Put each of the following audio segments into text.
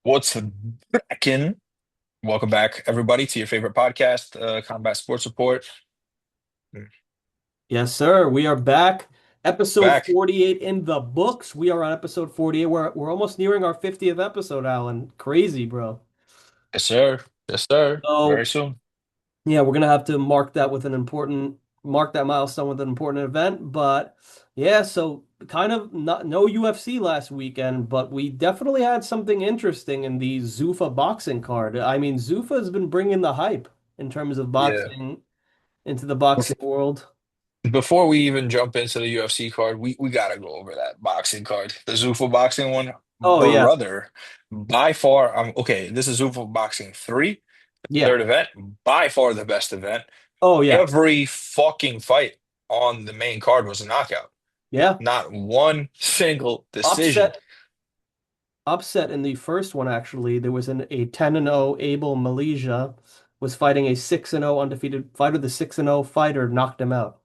What's cracking? Welcome back, everybody, to your favorite podcast, Combat Sports Report. Yes, sir. We are back. Episode Back. 48 in the books. We are on episode 48. We're almost nearing our 50th episode, Alan. Crazy, bro. Yes, sir. Yes, sir. Very So, soon. yeah, we're gonna have to mark that milestone with an important event. But yeah, so kind of not no UFC last weekend, but we definitely had something interesting in the Zuffa boxing card. I mean, Zuffa has been bringing the hype in terms of Yeah. boxing into the boxing world. Before we even jump into the UFC card, we gotta go over that boxing card, the Zuffa boxing one. Oh yeah. Brother, by far, okay, this is Zuffa Boxing 3, Yeah. third event, by far the best event. Oh yeah. Every fucking fight on the main card was a knockout. Yeah. Not one single decision. Upset upset in the first one actually. There was a 10-0 Abel Malaysia was fighting a 6-0 undefeated fighter. The 6-0 fighter knocked him out.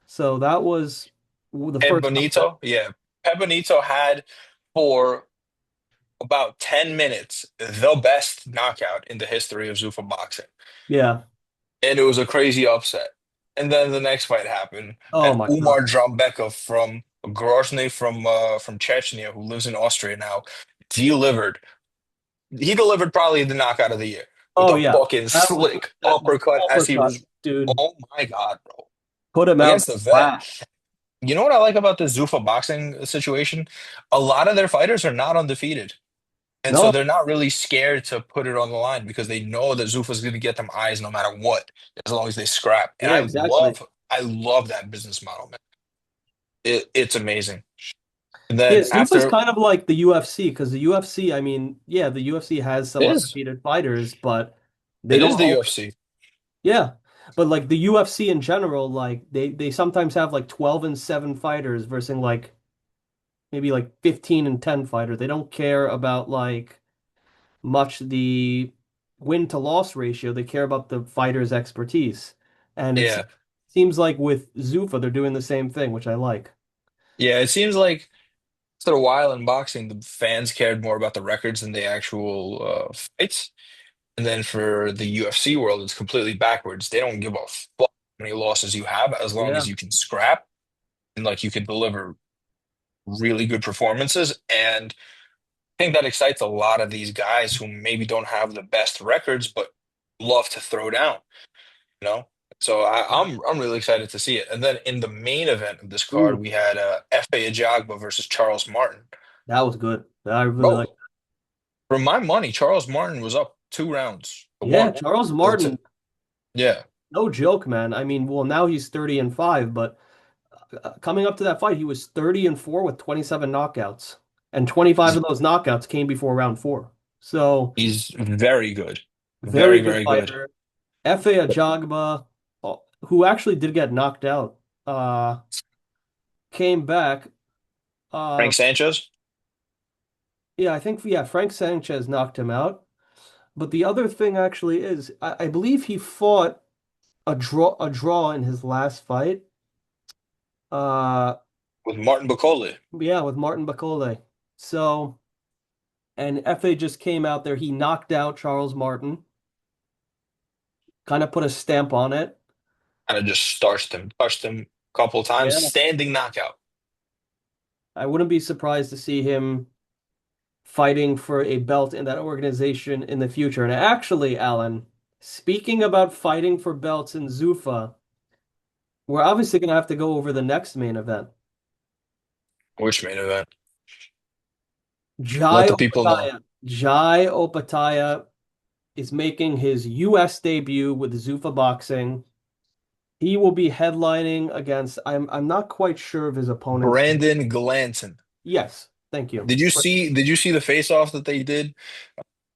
So that was the Ed first upset. Bonito, yeah. Ed Bonito had for about 10 minutes the best knockout in the history of Zuffa boxing. Yeah. And it was a crazy upset. And then the next fight happened, Oh and my God. Umar Drambekov from Grozny from Chechnya, who lives in Austria now, delivered. He delivered probably the knockout of the year with Oh a yeah. fucking That was slick that uppercut as he uppercut, was. dude. Oh my God, bro. Put him out Against the vet. flat. You know what I like about the Zuffa boxing situation? A lot of their fighters are not undefeated. And so No, they're not really scared to put it on the line because they know that Zuffa's going to get them eyes no matter what, as long as they scrap. And yeah, exactly. I love that business model, man. It's amazing. And Yeah, then Zuffa's after kind of like the UFC because the UFC, I mean, yeah, the UFC has some it is, undefeated fighters, but they it don't is the always. UFC. Yeah. But like the UFC in general, like they sometimes have like 12-7 fighters versus like maybe like 15-10 fighters. They don't care about like much the win to loss ratio. They care about the fighter's expertise. And it Yeah. seems like with Zuffa, they're doing the same thing, which I like. Yeah, it seems like after a while in boxing, the fans cared more about the records than the actual fights. And then for the UFC world, it's completely backwards. They don't give a fuck how many losses you have as long as Yeah. you can scrap and like you can deliver really good performances. And I think that excites a lot of these guys who maybe don't have the best records, but love to throw down, you know? So I'm really excited to see it. And then in the main event of this card, Ooh, we had Efe Ajagba versus Charles Martin. that was good. I really like. Bro, for my money, Charles Martin was up 2 rounds to Yeah, one. Charles That's it. Martin, Yeah, no joke, man. I mean, well, now he's 30-5, but coming up to that fight, he was 30-4 with 27 knockouts, and 25 he's of those knockouts came before round four. So he's very good. very Very, good very good. fighter. Efe Ajagba, who actually did get knocked out, came back. Uh, Frank Sanchez yeah, I think Frank Sanchez knocked him out. But the other thing actually is, I believe he fought a draw in his last fight. Uh, with Martin Bakole. yeah, with Martin Bakole. So. And FA just came out there. He knocked out Charles Martin, kind of put a stamp on it. Kind of just touched him a couple times, Yeah. standing knockout. I wouldn't be surprised to see him fighting for a belt in that organization in the future. And actually, Alan, speaking about fighting for belts in Zuffa, we're obviously going to have to go over the next main event. Which main event? Let Jai the people know. Opetaia. Jai Opetaia is making his US debut with Zuffa Boxing. He will be headlining against, I'm not quite sure of his opponent's name. Brandon Glanton. Yes, thank you. Did you see the face-off that they did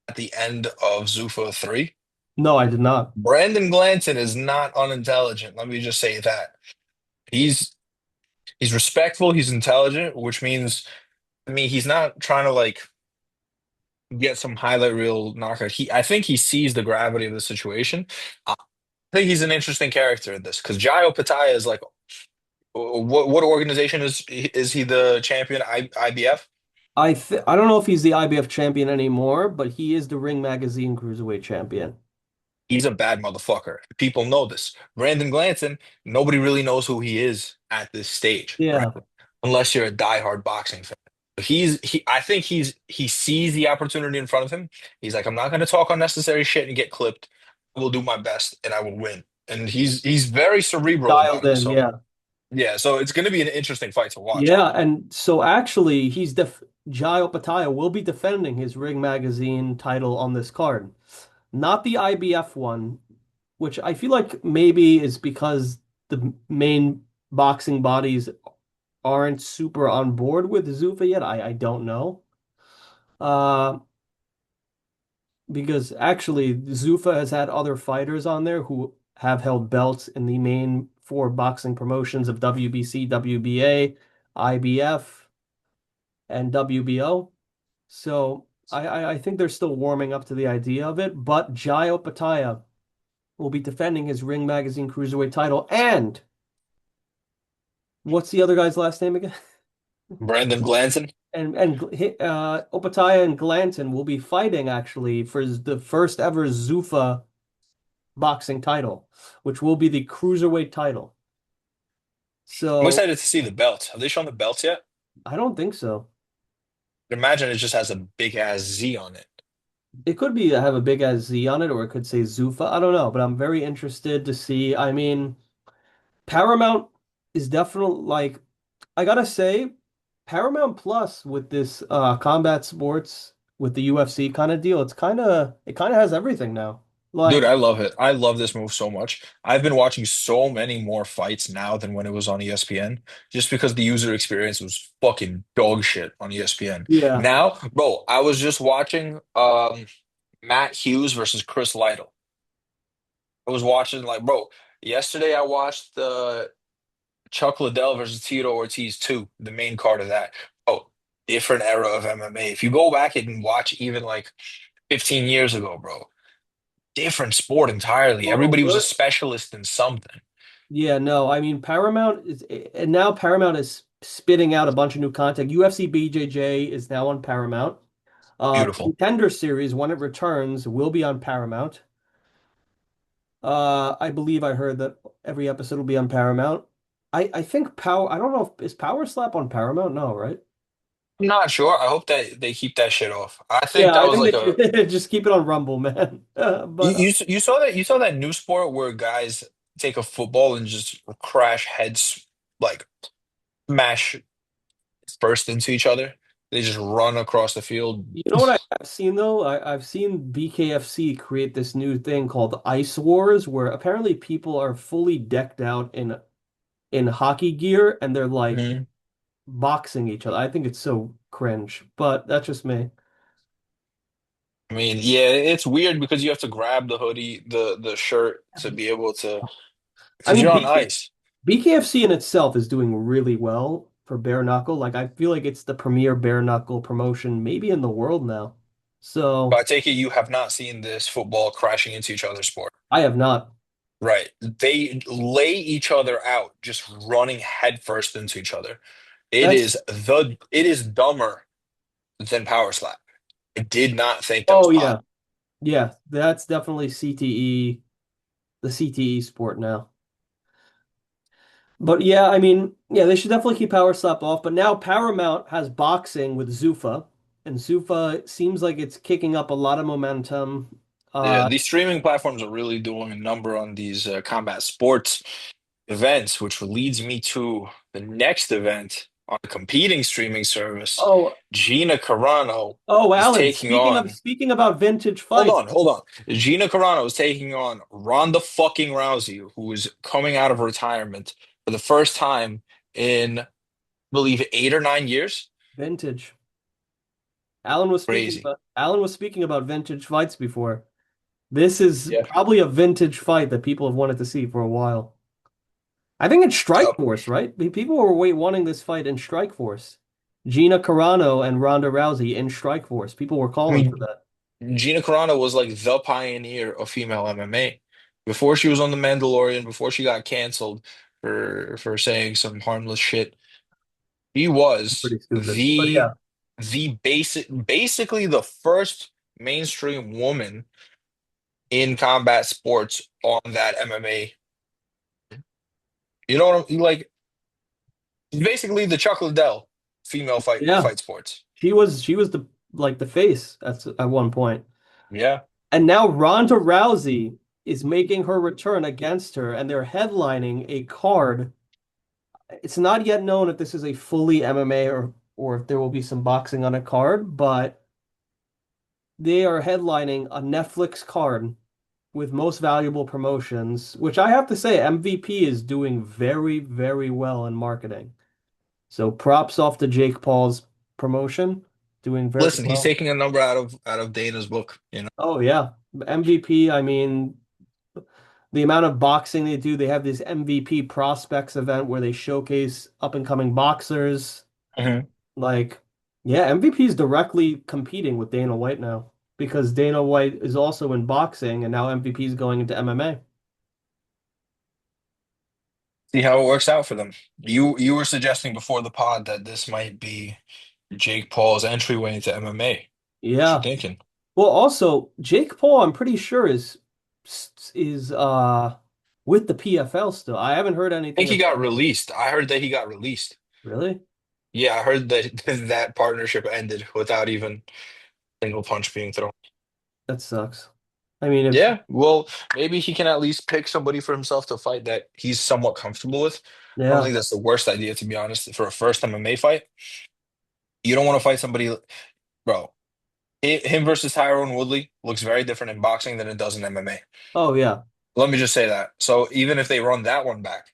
at the end of Zuffa 3? No, I did not. Brandon Glanton is not unintelligent. Let me just say that. He's he's respectful, he's intelligent, which means I mean he's not trying to like get some highlight reel knockout. I think he sees the gravity of the situation. I think he's an interesting character in this because Jai Opetaia is like what organization is he the champion? IBF? I don't know if he's the IBF champion anymore, but he is the Ring Magazine Cruiserweight champion. He's a bad motherfucker. People know this. Brandon Glanson, nobody really knows who he is at this stage, right? Yeah. Unless you're a diehard boxing fan. I think he sees the opportunity in front of him. He's like, I'm not gonna talk unnecessary shit and get clipped. I will do my best and I will win. And he's very cerebral Dialed about it. in, So yeah. yeah, so it's gonna be an interesting fight to watch. Yeah, and so actually he's def Jai Opetaia will be defending his Ring Magazine title on this card. Not the IBF one, which I feel like maybe is because the main boxing bodies aren't super on board with Zuffa yet. I don't know. Uh, because actually Zuffa has had other fighters on there who have held belts in the main four boxing promotions of WBC, WBA, IBF, and WBO. So I think they're still warming up to the idea of it. But Jai Opetaia will be defending his Ring Magazine Cruiserweight title. And what's the other guy's last name again? Brandon Glanson. And Opetaia and Glanton will be fighting actually for the first ever Zuffa boxing title, which will be the cruiserweight title. I'm So excited to see the belts. Have they shown the belts yet? I don't think so. Imagine it just has a big ass Z on it. It could be have a big as Z on it, or it could say Zuffa. I don't know, but I'm very interested to see. I mean, Paramount is definitely like I gotta say, Paramount Plus with this combat sports with the UFC kind of deal, it kind of has everything now. Dude, Like, I love it. I love this move so much. I've been watching so many more fights now than when it was on ESPN, just because the user experience was fucking dog shit on ESPN. yeah. Now, bro, I was just watching Matt Hughes versus Chris Lytle. I was watching like, bro, yesterday I watched the Chuck Liddell versus Tito Ortiz 2, the main card of that. Oh, different era of MMA. If you go back and watch even like 15 years ago, bro, different sport entirely. Oh, Everybody was a really? specialist in something. Yeah, no, I mean Paramount is, and now Paramount is spitting out a bunch of new content. UFC BJJ is now on Paramount. Beautiful. Contender Series, when it returns, will be on Paramount. I believe I heard that every episode will be on Paramount. I think Power. I don't know if is Power Slap on Paramount. No, right? I'm not sure. I hope that they keep that shit off. I think Yeah, that I was think like they a should just keep it on Rumble, man. you saw that new sport where guys take a football and just crash heads like smash first into each other. They just run across the field. You know what I've seen though? I've seen BKFC create this new thing called Ice Wars, where apparently people are fully decked out in hockey gear and they're like Mhm. boxing each other. I think it's so cringe, but that's just me. I mean, yeah, it's weird because you have to grab the hoodie, the shirt to be able to, I because mean, you're on ice. BKFC in itself is doing really well for bare knuckle. Like I feel like it's the premier bare knuckle promotion maybe in the world now. But So I take it you have not seen this football crashing into each other's sport. I have not. Right. They lay each other out, just running headfirst into each other. That's It is dumber than Power Slap. I did not think that was oh yeah. possible. Yeah, that's definitely CTE, the CTE sport now. But yeah, I mean, yeah, they should definitely keep Power Slap off. But now Paramount has boxing with Zuffa, and Zuffa seems like it's kicking up a lot of momentum. Yeah, Uh, these streaming platforms are really doing a number on these combat sports events, which leads me to the next event on a competing streaming service. oh, Gina Carano oh, is Alan, taking on. speaking about vintage Hold fights. on, hold on. Gina Carano is taking on Ronda fucking Rousey, who is coming out of retirement for the first time in, I believe, 8 or 9 years. Vintage. Crazy. Alan was speaking about vintage fights before. This is Yeah. probably a vintage fight that people have wanted to see for a while. I think it's Yep. Strikeforce, right? People were wanting this fight in Strikeforce. Gina Carano and Ronda Rousey in Strikeforce. People were I calling for mean, that. Gina Carano was like the pioneer of female MMA. Before she was on The Mandalorian, before she got canceled for saying some harmless shit, she was Pretty stupid. But yeah. basically the first mainstream woman in combat sports on that MMA. You know what I'm like? Basically the Chuck Liddell female Yeah, fight sports. she was the like the face at one point. Yeah. And now Ronda Rousey is making her return against her, and they're headlining a card. It's not yet known if this is a fully MMA or if there will be some boxing on a card, but they are headlining a Netflix card with most valuable promotions, which I have to say MVP is doing very, very well in marketing. So props off to Jake Paul's promotion, doing very Listen, he's well. taking a number out of Dana's book, you know. Oh yeah, MVP. I mean, the amount of boxing they do, they have this MVP prospects event where they showcase up and coming boxers. Mhm. Like, yeah, MVP is directly competing with Dana White now because Dana White is also in boxing and now MVP is going into MMA. See how it works out for them. You were suggesting before the pod that this might be Jake Paul's entryway into MMA. What you Yeah. thinking? Well, also Jake Paul, I'm pretty sure is with the PFL still. I haven't heard I think anything he got about released. I heard that he got released. really. Yeah, I heard that that partnership ended without even a single punch being thrown. That sucks. I mean, if Yeah, well, maybe he can at least pick somebody for himself to fight that he's somewhat comfortable with. I don't yeah. think that's the worst idea, to be honest, for a first MMA fight. You don't want to fight somebody, bro. Him versus Tyrone Woodley looks very different in boxing than it does in MMA. Oh yeah. Let me just say that. So even if they run that one back,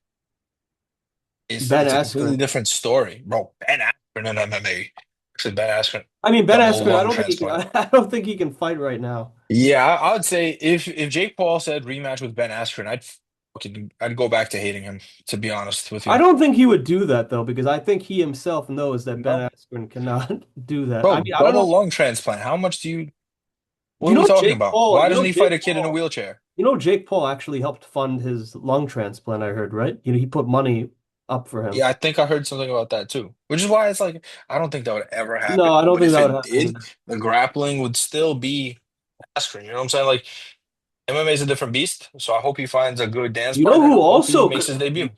Ben it's a completely Askren. different story, bro. Ben Askren in MMA. Actually, Ben Askren I mean, Ben double Askren, I lung don't think he can transplant. I don't think he can fight right now. Yeah, I would say if Jake Paul said rematch with Ben Askren, I'd go back to hating him, to be honest with I you. don't think he would do that though, because I think he himself knows that Ben No, Askren cannot do that. I bro, mean, I don't know. double lung transplant. How much do you? What You are we know talking Jake about? Paul, Why you know doesn't he fight Jake a kid in a Paul, wheelchair? you know Jake Paul actually helped fund his lung transplant, I heard, right? You know, he put money up for him. Yeah, I think I heard something about that too. Which is why it's like I don't think that would ever happen. No, I don't But think if that would it happen did, either. the grappling would still be aspirin. You know what I'm saying? Like MMA is a different beast. So I hope he finds a good dance You know partner and who I hope he also makes his you, debut.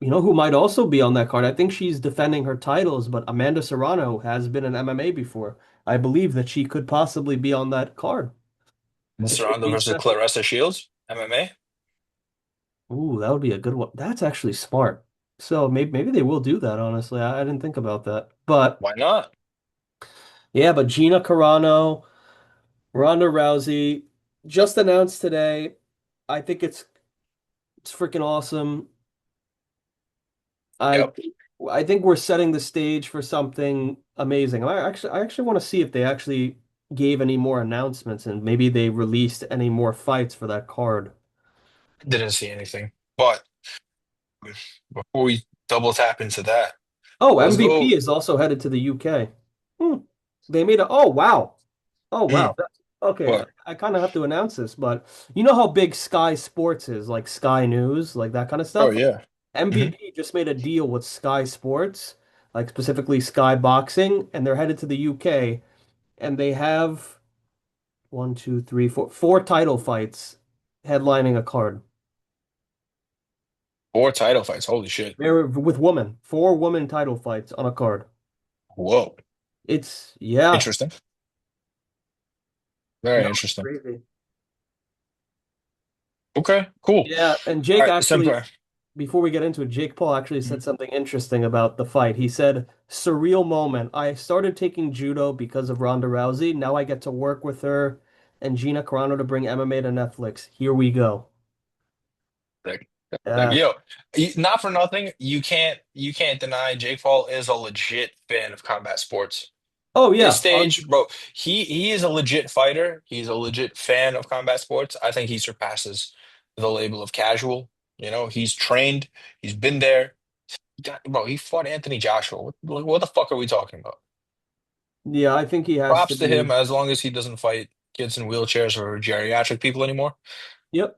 you know who might also be on that card? I think she's defending her titles, but Amanda Serrano has been in MMA before. I believe that she could possibly be on that card if she Serrano beats versus Stephanie. Claressa Shields, MMA. Ooh, that would be a good one. That's actually smart. So maybe they will do that, honestly. I didn't think about that. But Why not? yeah, but Gina Carano, Ronda Rousey just announced today. I think it's freaking awesome. I Yep. I think we're setting the stage for something amazing. I actually want to see if they actually gave any more announcements and maybe they released any more fights for that card. Didn't see anything. But before we double tap into that, Oh, let's MVP go. is also headed to the UK. Hmm. They made a oh wow. Oh wow. Mm, Okay, what? I kind of have to announce this, but you know how big Sky Sports is, like Sky News, like that kind of Oh stuff? yeah. Hmm. MVP just made a deal with Sky Sports, like specifically Sky Boxing, and they're headed to the UK, and they have one, two, three, four title fights headlining a card. Four title fights. Holy shit. They're with women, four women title fights on a card. Whoa. It's yeah, Interesting. Very no, it's interesting. crazy. Okay, cool. Yeah, and All Jake right, actually, Senpai. before we get into it, Jake Paul actually said Mhm. something interesting about the fight. He said, "Surreal moment. I started taking judo because of Ronda Rousey. Now I get to work with her and Gina Carano to bring MMA to Netflix. Here we go." Like, Uh, yo, not for nothing, you can't deny Jake Paul is a legit fan of combat sports. oh This yeah, stage, bro, he is a legit fighter. He's a legit fan of combat sports. I think he surpasses the label of casual. You know, he's trained, he's been there. Bro, he fought Anthony Joshua. What the fuck are we talking about? yeah. I think he has to Props to him be. as long as he doesn't fight kids in wheelchairs or geriatric people anymore. Yep.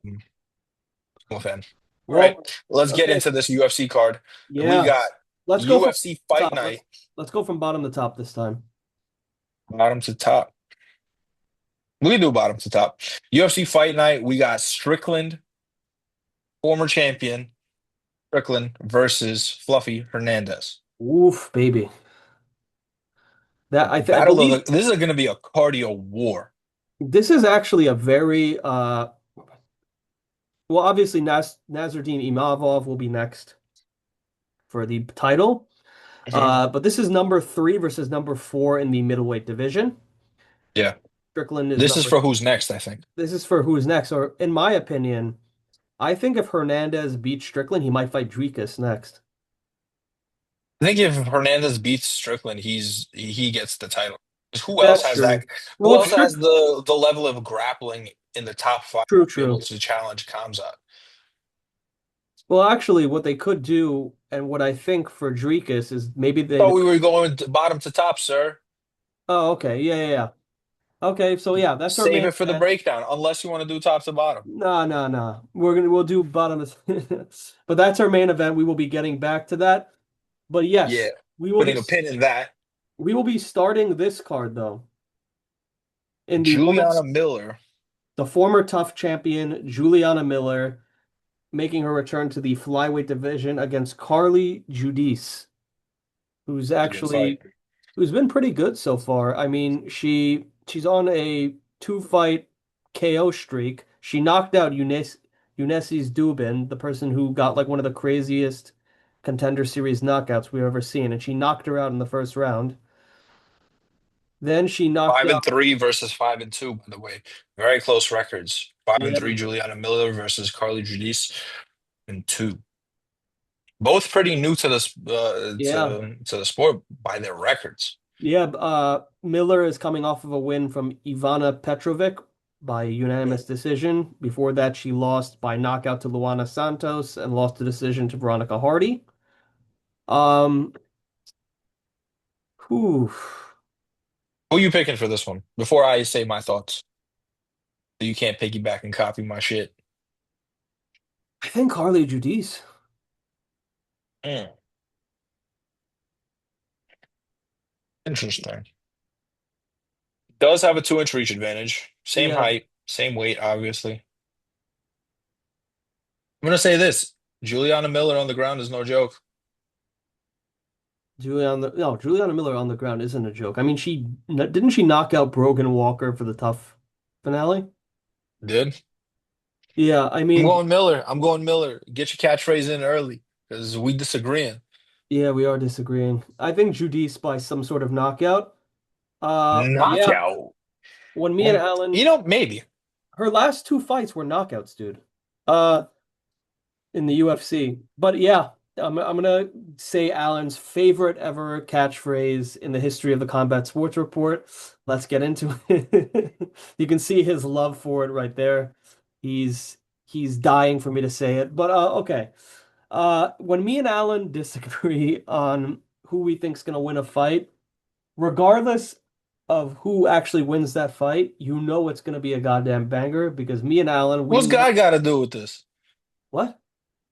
I'm a fan. All right, Well, let's get okay. into this UFC card. We Yeah. got Let's go from UFC Fight top. Night. Let's go from bottom to top this time. Bottom to top. We can do bottom to top. UFC Fight Night. We got Strickland, former champion Strickland versus Fluffy Hernandez. Oof, baby. I Battle of believe the. This is going to be a cardio war. this is actually a very well, obviously Nasruddin Imavov will be next for the title. Mhm. But this is number three versus number four in the middleweight division. Yeah. Strickland is This is number. for who's next, I think. This is for who's next, or in my opinion, I think if Hernandez beats Strickland, he might fight Dricus next. I think if Hernandez beats Strickland, he gets the title. 'Cause who else That's has that? true. Who Well, else has the level of grappling in the top five true, to be able true. to challenge Kamzat? Well, actually, what they could do, and what I think for Dricus is maybe Oh, they. we were going bottom to top, sir. Oh, okay, yeah, yeah, yeah. Okay, so yeah, that's our Save main it for the event. breakdown, unless you want to do top to bottom. No, no, no. We'll do bottom of, but that's our main event. We will be getting back to that. But Yeah, yes, we will be putting a pin in that. we will be starting this card though in the Juliana women's, Miller. the former tough champion Juliana Miller making her return to the flyweight division against Carly Judice, who's A good fight. actually who's been pretty good so far. I mean, she's on a two-fight KO streak. She knocked out Unesis Dubin, the person who got like one of the craziest Contender Series knockouts we've ever seen, and she knocked her out in the first round. Then she knocked Five and out, three versus 5-2, by the way. Very close records. Five and yeah, three, Juliana Miller versus Carly Judice and two. Both pretty new to this yeah, to the sport by their records. yeah. Miller is coming off of a win from Ivana Petrovic by unanimous decision. Before that, she lost by knockout to Luana Santos and lost the decision to Veronica Hardy. Um, whew. Who you picking for this one? Before I say my thoughts, so you can't piggyback and copy my shit. I think Harley Judice. Mm, interesting. Does have a 2-inch reach advantage. Same Yeah, height, same weight, obviously. I'm gonna say this: Juliana Miller on the ground is no joke. Juliana Miller on the ground isn't a joke. I mean, didn't she knock out Brogan Walker for the tough finale? Did. Yeah, I I'm mean, going Miller. I'm going Miller. Get your catchphrase in early because we disagreeing. yeah, we are disagreeing. I think Judice by some sort of knockout. But yeah, Knockout. when me and You Alan, know, maybe. her last two fights were knockouts, dude. Uh, in the UFC. But yeah, I'm gonna say Alan's favorite ever catchphrase in the history of the Combat Sports Report. Let's get into it. You can see his love for it right there. He's dying for me to say it. But okay. When me and Alan disagree on who we think's gonna win a fight, regardless of who actually wins that fight, you know it's gonna be a goddamn banger because me and Alan, we What's know God got to do with this? what?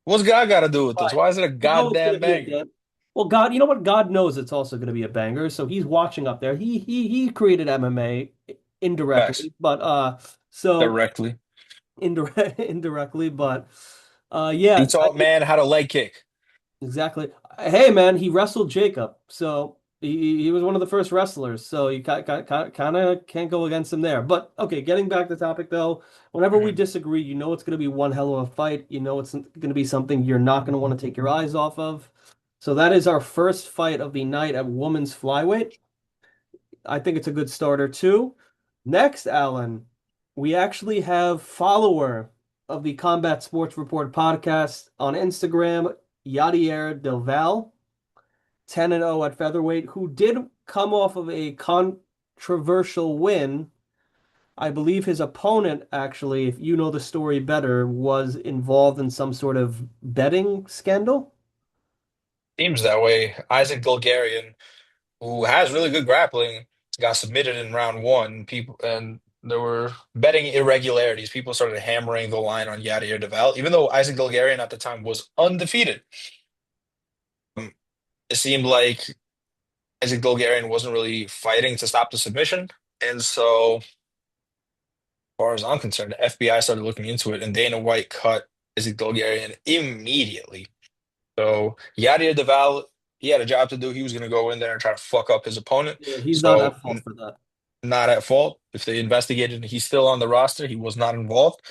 What's God got to do with this? Why? Why is it a You know it's going goddamn to be a banger? damn. Well, God, you know what? God knows it's also going to be a banger, so he's watching up there. He created MMA Facts. indirectly, but so Directly. indirectly, but He yeah, I taught think man how to leg kick. exactly. Hey, man, he wrestled Jacob, so he was one of the first wrestlers, so you kind of can't go against him there. But okay, getting back to the topic though, whenever we Mhm. disagree, you know it's going to be one hell of a fight. You know it's going to be something you're not going to want to take your eyes off of. So that is our first fight of the night at women's flyweight. I think it's a good starter too. Next, Alan, we actually have follower of the Combat Sports Report podcast on Instagram, Yadier Del Val, 10 and 0 at featherweight, who did come off of a controversial win. I believe his opponent, actually, if you know the story better, was involved in some sort of betting scandal. Seems that way. Isaac Bulgarian, who has really good grappling, got submitted in round one. People and there were betting irregularities. People started hammering the line on Yadir Deval, even though Isaac Bulgarian at the time was undefeated. It seemed like Isaac Bulgarian wasn't really fighting to stop the submission. And so, as far as I'm concerned, the FBI started looking into it, and Dana White cut Isaac Bulgarian immediately. So Yadir Deval, he had a job to do. He was going to go in there and try to fuck up his opponent. Yeah, he's not So at fault for that. not at fault. If they investigated, he's still on the roster. He was not involved.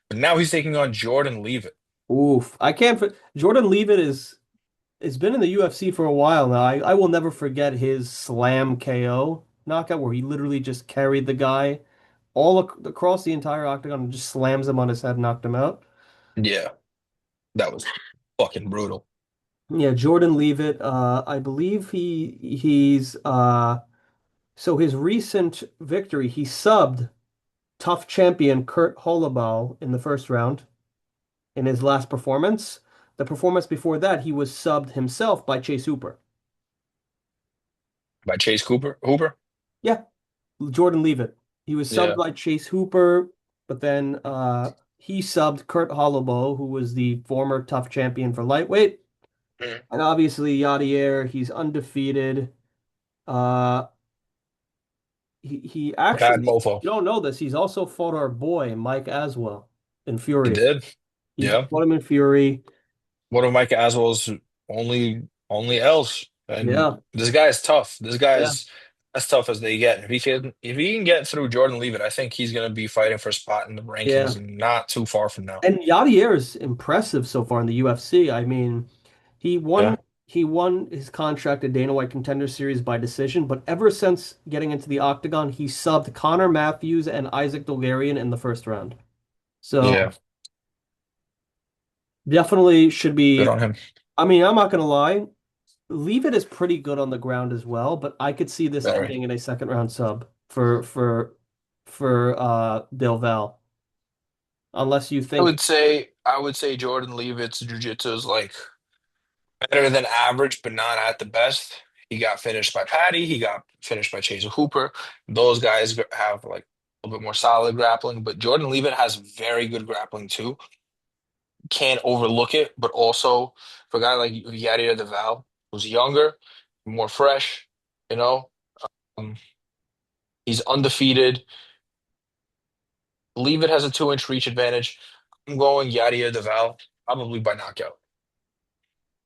But now he's taking on Jordan Leavitt. Oof. I can't. Jordan Leavitt is has been in the UFC for a while now. I will never forget his slam KO knockout where he literally just carried the guy across the entire octagon and just slams him on his head, knocked him out. Yeah, that was fucking brutal. Yeah, Jordan Leavitt. I believe he's so his recent victory, he subbed tough champion Kurt Holobaugh in the first round in his last performance. The performance before that, he was subbed himself by Chase Hooper. By Chase Cooper, Hooper. Yeah, Jordan Leavitt. He was subbed Yeah. by Chase Hooper, but then he subbed Kurt Holobaugh, who was the former tough champion for lightweight. Mhm. And obviously Yadier, he's undefeated. Uh, he Bad actually, mofo. you don't know this, he's also fought our boy Mike Aswell in He Fury. did. He's Yeah. fought him in Fury. One of Mike Aswell's only L's. And Yeah, this guy is tough. This guy yeah. is as tough as they get. If he can get through Jordan Leavitt, I think he's gonna be fighting for a spot in the Yeah. rankings not too far from now. And Yadier is impressive so far in the UFC. I mean, he won Yeah. he won his contract at Dana White Contender Series by decision, but ever since getting into the octagon, he subbed Connor Matthews and Isaac Dolgarian in the first round. Yeah. So definitely should Good be. on him. I mean, I'm not gonna lie, Leave It is pretty good on the ground as well, but I could see this Very. ending in a second round sub for Del Val, unless you I think. would say I would say Jordan Leavitt's jiu-jitsu is like better than average, but not at the best. He got finished by Patty. He got finished by Chase Hooper. Those guys have like a little bit more solid grappling, but Jordan Leavitt has very good grappling too. Can't overlook it, but also for a guy like Yadier Deval, who's younger, more fresh, you know, um, he's undefeated. Leavitt has a 2 inch reach advantage. I'm going Yadier Deval, probably by knockout.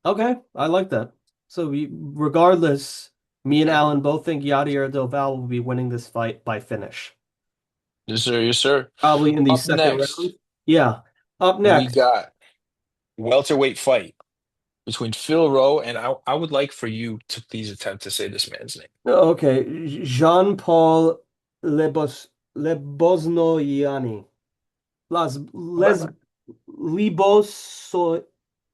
Okay, I like that. So regardless, me and Alan both think Yadier Del Val will be winning this fight by finish. Yes, sir. Yes, sir. Probably in the Up second round. next, Yeah. Up we next. got welterweight fight between Phil Rowe and I would like for you to please attempt to say this man's name. Okay. Jean-Paul Lebosnoyani. Les Liboso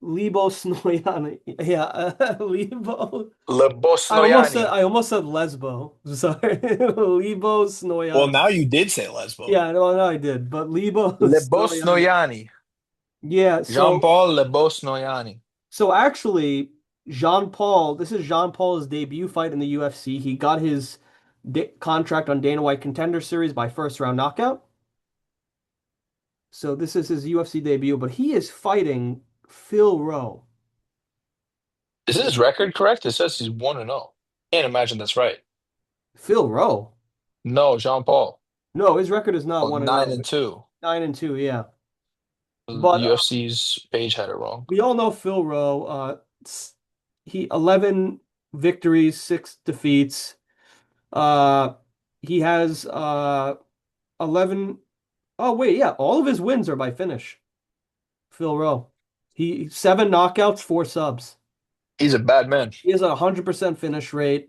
Libosnoyani. Yeah, Libo. Lebosnoyani. I almost said Lesbo. Sorry. Well, Libosnoyani. now you did say Lesbo. Yeah, no, I did, but Libosnoyani. Lebosnoyani. Yeah, Jean-Paul Lebosnoyani. so actually Jean-Paul, this is Jean-Paul's debut fight in the UFC. He got his contract on Dana White Contender Series by first round knockout. So this is his UFC debut, but he is fighting Phil Rowe. Is his record correct? It says he's 1-0. Can't imagine that's right. Phil Rowe? No, Jean-Paul. No, his record is not Oh, 9 1-0. and 2. 9-2, yeah. The But UFC's page had it wrong. we all know Phil Rowe. He 11 victories, 6 defeats. Uh, he has 11. Oh wait, yeah, all of his wins are by finish. Phil Rowe. He 7 knockouts, 4 subs. He's a bad man. He has a 100% finish rate.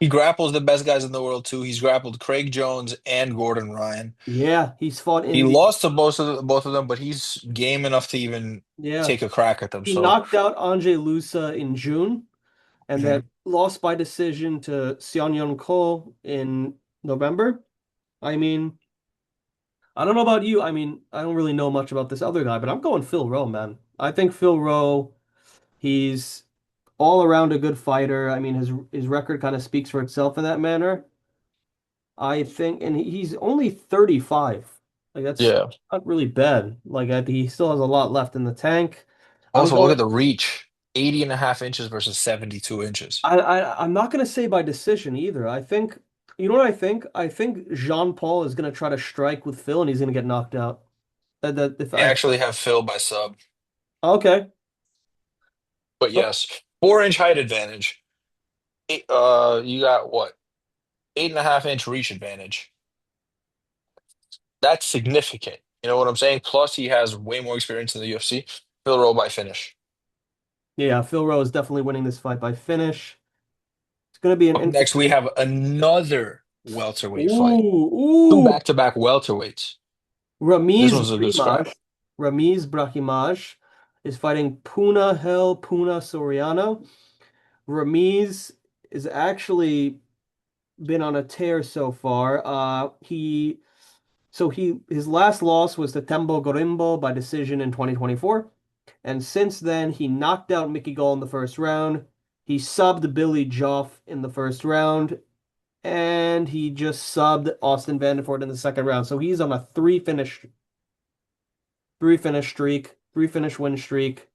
He grapples the best guys in the world too. He's grappled Craig Jones and Gordon Ryan. Yeah, he's fought He in the lost to both of them, but he's game enough to even yeah. take a crack at them. He So knocked out Ange Lusa in June and then mhm. lost by decision to Seon Yeon Ko in November. I mean, I don't know about you. I mean, I don't really know much about this other guy, but I'm going Phil Rowe, man. I think Phil Rowe, he's all around a good fighter. I mean, his record kind of speaks for itself in that manner. I think, and he's only 35. Like that's Yeah. not really bad. Like he still has a lot left in the tank. I'm Also, look going. at the reach. 80.5 inches versus 72 inches. I'm not gonna say by decision either. I think you know what I think? I think Jean Paul is gonna try to strike with Phil and he's gonna get knocked out. That if I I actually have Phil by sub. okay. But Oh, yes, 4 inch height advantage. You got what? 8.5 inch reach advantage. That's significant. You know what I'm saying? Plus, he has way more experience in the UFC. Phil Rowe by finish. yeah, Phil Rowe is definitely winning this fight by finish. It's gonna be an Up next, we interesting. have another welterweight fight. Two Ooh, back-to-back welterweights. This Ramiz one's a good scrap. Brimaj, Ramiz Brahimaj is fighting Puna Hel Puna Soriano. Ramiz is actually been on a tear so far. He his last loss was to Tembo Gorimbo by decision in 2024, and since then he knocked out Mickey Gall in the first round. He subbed Billy Joff in the first round, and he just subbed Austin Vanderford in the second round. So he's on a three finish win streak.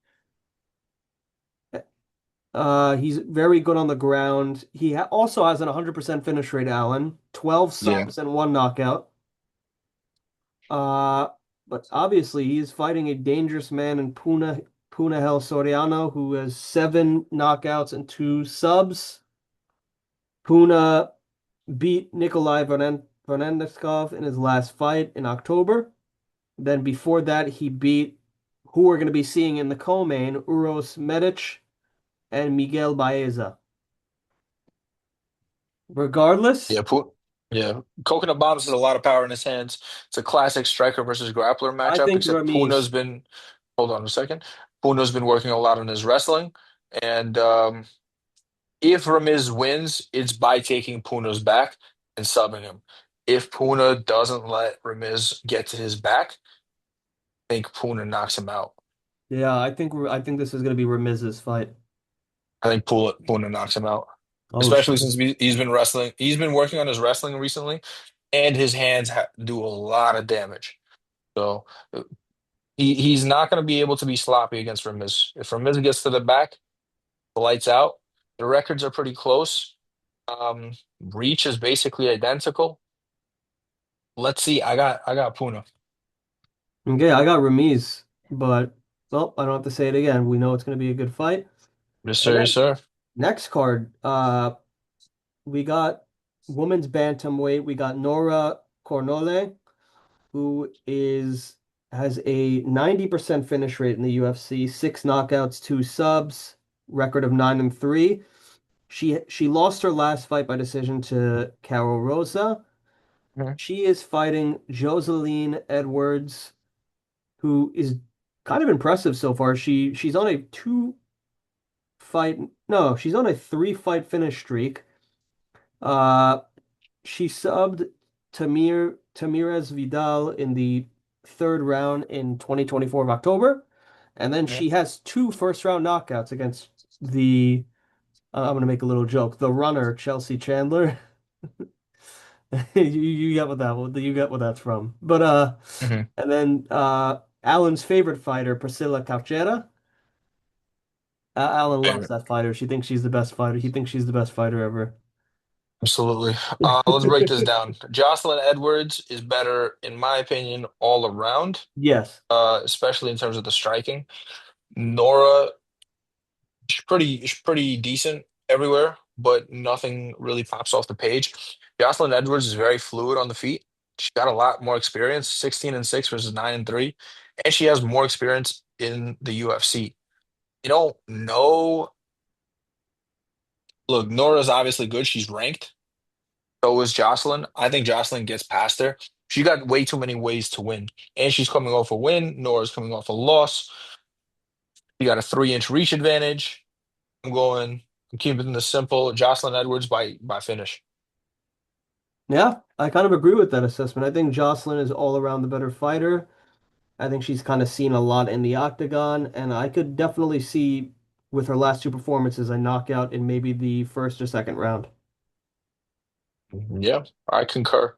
He's very good on the ground. He also has an 100% finish rate, Allen. 12 Yeah. subs and one knockout. Uh, but obviously he's fighting a dangerous man in Punahel Soriano, who has seven knockouts and two subs. Puna beat Nikolai Fernandeskov in his last fight in October. Then before that, he beat who we're going to be seeing in the co-main, Uros Medic and Miguel Baeza. Regardless, Yeah, yeah. Coconut Bombs has a lot of power in his hands. It's a classic striker versus grappler I matchup, think except Puna's Ramiz. been, hold on a second. Puna's been working a lot on his wrestling. And if Ramiz wins, it's by taking Puna's back and subbing him. If Puna doesn't let Ramiz get to his back, I think Puna knocks him out. Yeah, I think this is going to be Ramiz's fight. I think Puna knocks him out, Oh especially shit. since he's been wrestling. He's been working on his wrestling recently, and his hands do a lot of damage. So he's not going to be able to be sloppy against Ramiz. If Ramiz gets to the back, the lights out. The records are pretty close. Reach is basically identical. Let's see. I got Puna. Okay, I got Ramiz, but well, I don't have to say it again. We know it's going to be a good fight. Yes, And sir. Yes, then sir. next card, we got women's bantamweight. We got Nora Cornole, who is has a 90% finish rate in the UFC, six knockouts, two subs, record of 9-3. She lost her last fight by decision to Carol Rosa. Mhm. She is fighting Joseline Edwards, who is kind of impressive so far. She's on a two fight no, she's on a three fight finish streak. Uh she subbed Tamirez Vidal in the third round in 2024 of October, and then Yeah. she has two first round knockouts against the I'm gonna make a little joke, the runner Chelsea Chandler. You get what you get what that's from. But Mhm. and then Alan's favorite fighter, Priscilla Cautera. Alan loves Favorite. that fighter. She thinks she's the best fighter. He thinks she's the best fighter ever. Absolutely. Let's break this down. Jocelyn Edwards is better, in my opinion, all around, Yes. especially in terms of the striking. Nora, she's pretty decent everywhere, but nothing really pops off the page. Jocelyn Edwards is very fluid on the feet. She's got a lot more experience, 16-6 versus 9-3, and she has more experience in the UFC. You don't know. Look, Nora's obviously good. She's ranked. So is Jocelyn. I think Jocelyn gets past her. She got way too many ways to win. And she's coming off a win. Nora's coming off a loss. You got a 3 inch reach advantage. I'm keeping this simple. Jocelyn Edwards by finish. Yeah, I kind of agree with that assessment. I think Jocelyn is all around the better fighter. I think she's kind of seen a lot in the octagon, and I could definitely see with her last two performances a knockout in maybe the first or second round. Yeah, I concur.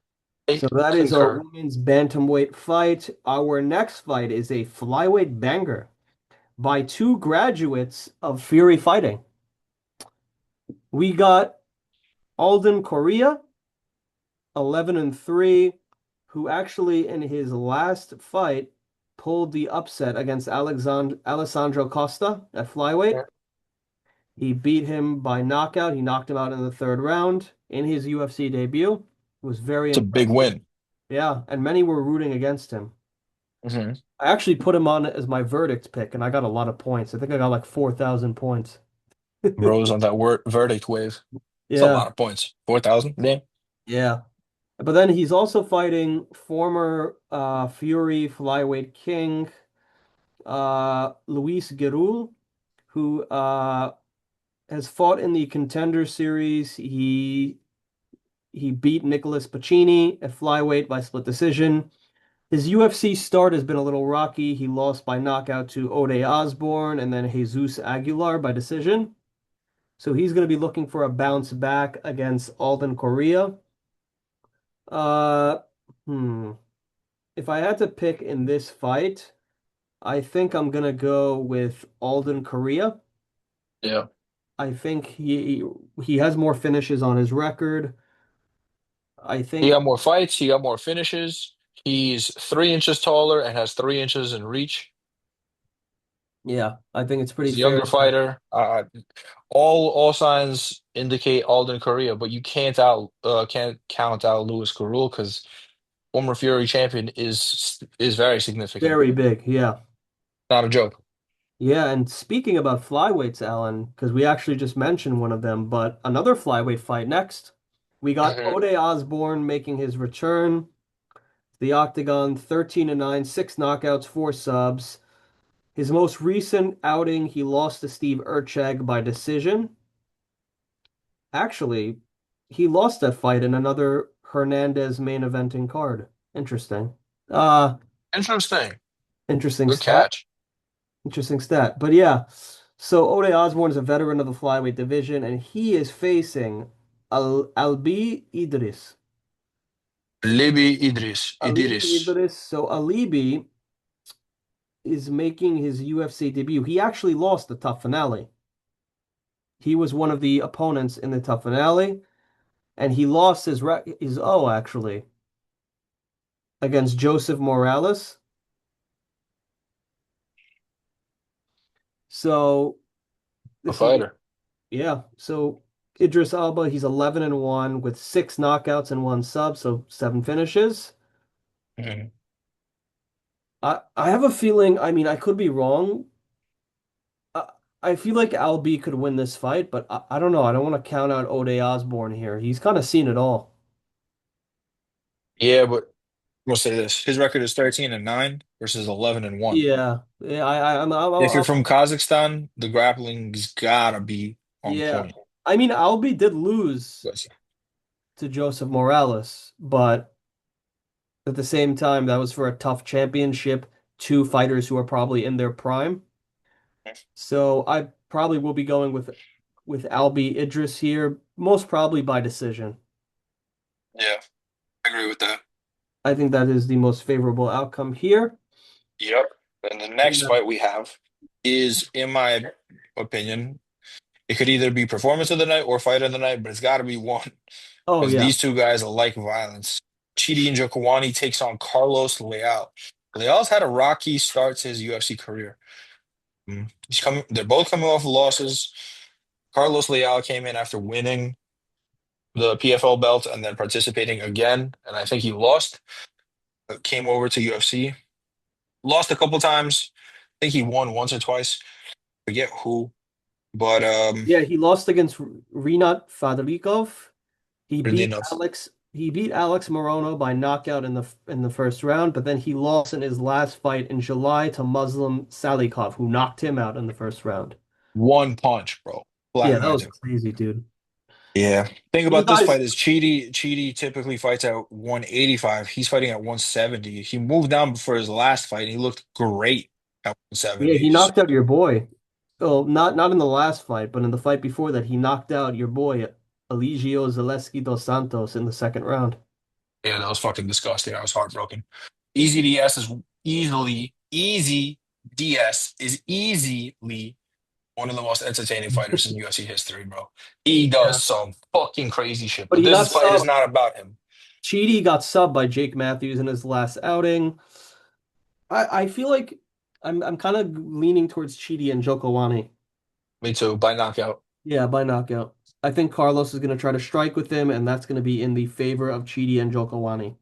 I So that is our concur. women's bantamweight fight. Our next fight is a flyweight banger. by two graduates of Fury Fighting. We got Alden Correa, 11-3, who actually in his last fight pulled the upset against Alessandro Costa at flyweight. Yeah. He beat him by knockout. He knocked him out in the third round in his UFC debut. It was very It's a big impressive. win. Yeah, and many were rooting against him. Hmm. I actually put him on as my verdict pick, and I got a lot of points. I think I got like 4,000 points. Rose on that verdict wave. It's a Yeah, lot of points. 4,000? Damn. yeah. But then he's also fighting former Fury flyweight king Luis Guerrero, who has fought in the Contender Series. He beat Nicholas Pacini at flyweight by split decision. His UFC start has been a little rocky. He lost by knockout to Ode Osborne and then Jesus Aguilar by decision. So he's going to be looking for a bounce back against Alden Correa. Uh, hmm. If I had to pick in this fight, I think I'm going to go with Alden Correa. Yeah. I think he has more finishes on his record. I He think, got more fights. He got more finishes. He's 3 inches taller and has 3 inches in reach. yeah, I think it's pretty He's a fair younger to say. fighter. All signs indicate Alden Correa, but you can't count out Louis Carroll because former Fury champion is very significant. Very big, yeah. Not a joke. Yeah, and speaking about flyweights, Alan, because we actually just mentioned one of them, but another flyweight fight next. We got Mhm. Ode Osborne making his return. The Octagon, 13-9, six knockouts, four subs. His most recent outing, he lost to Steve Urcheg by decision. Actually, he lost that fight in another Hernandez main eventing card. Interesting. Uh, Interesting. interesting Good stat. catch. Interesting stat. But yeah, so Ode Osborne is a veteran of the flyweight division, and he is facing Albi Idris. Libby Idris. Alibi Idris. Idris. So Alibi is making his UFC debut. He actually lost the tough finale. He was one of the opponents in the tough finale, and he lost his O actually against Joseph Morales. So A this is fighter. yeah. So Idris Alba, he's 11-1 with six knockouts and one sub, so seven finishes. Mhm. I have a feeling, I mean, I could be wrong. I, I feel like Albi could win this fight, but I don't know. I don't want to count out Ode Osborne here. He's kind of seen it all. Yeah, but we'll say this. His record is 13-9 versus 11-1. Yeah, yeah. If you're from Kazakhstan, the grappling's gotta be on Yeah. point. I mean, Albi did lose Yes. to Joseph Morales, but at the same time, that was for a tough championship. Two fighters who are probably in their prime. So I probably will be going with Albi Idris here, most probably by decision. Yeah, I agree with that. I think that is the most favorable outcome here. Yep. And the next Yeah. fight we have is, in my opinion, it could either be performance of the night or fight of the night, but it's got to be one Oh because yeah. these two guys like violence. Chidi Njokuani takes on Carlos Leal. Leal's had a rocky start to his UFC career. They're both coming off losses. Carlos Leal came in after winning the PFL belt and then participating again, and I think he lost. Came over to UFC, lost a couple times. I think he won once or twice. Forget who, but Yeah, he lost against Rinat Fadrikov. really enough. He beat Alex Morono by knockout in the first round, but then he lost in his last fight in July to Muslim Salikov, who knocked him out in the first round. One punch, bro. Yeah, that Flatlined was him. crazy, dude. Yeah. Thing These about this guys, fight is Chidi typically fights at 185. He's fighting at 170. He moved down for his last fight and he looked great at yeah, 170. he So knocked out your boy. Oh, not in the last fight, but in the fight before that, he knocked out your boy Eligio Zaleski dos Santos in the second round. yeah, that was fucking disgusting. I was heartbroken. Easy DS is easily easy. Diaz is easily one of the most entertaining fighters in UFC history, bro. He Yeah. does some fucking crazy shit, But but he this got fight is subbed. not about him. Cheaty got subbed by Jake Matthews in his last outing. I feel like I'm kind of leaning towards Cheaty and Jokawani. Me too, by knockout. Yeah, by knockout. I think Carlos is going to try to strike with him, and that's going to be in the favor of Cheaty and Jokawani.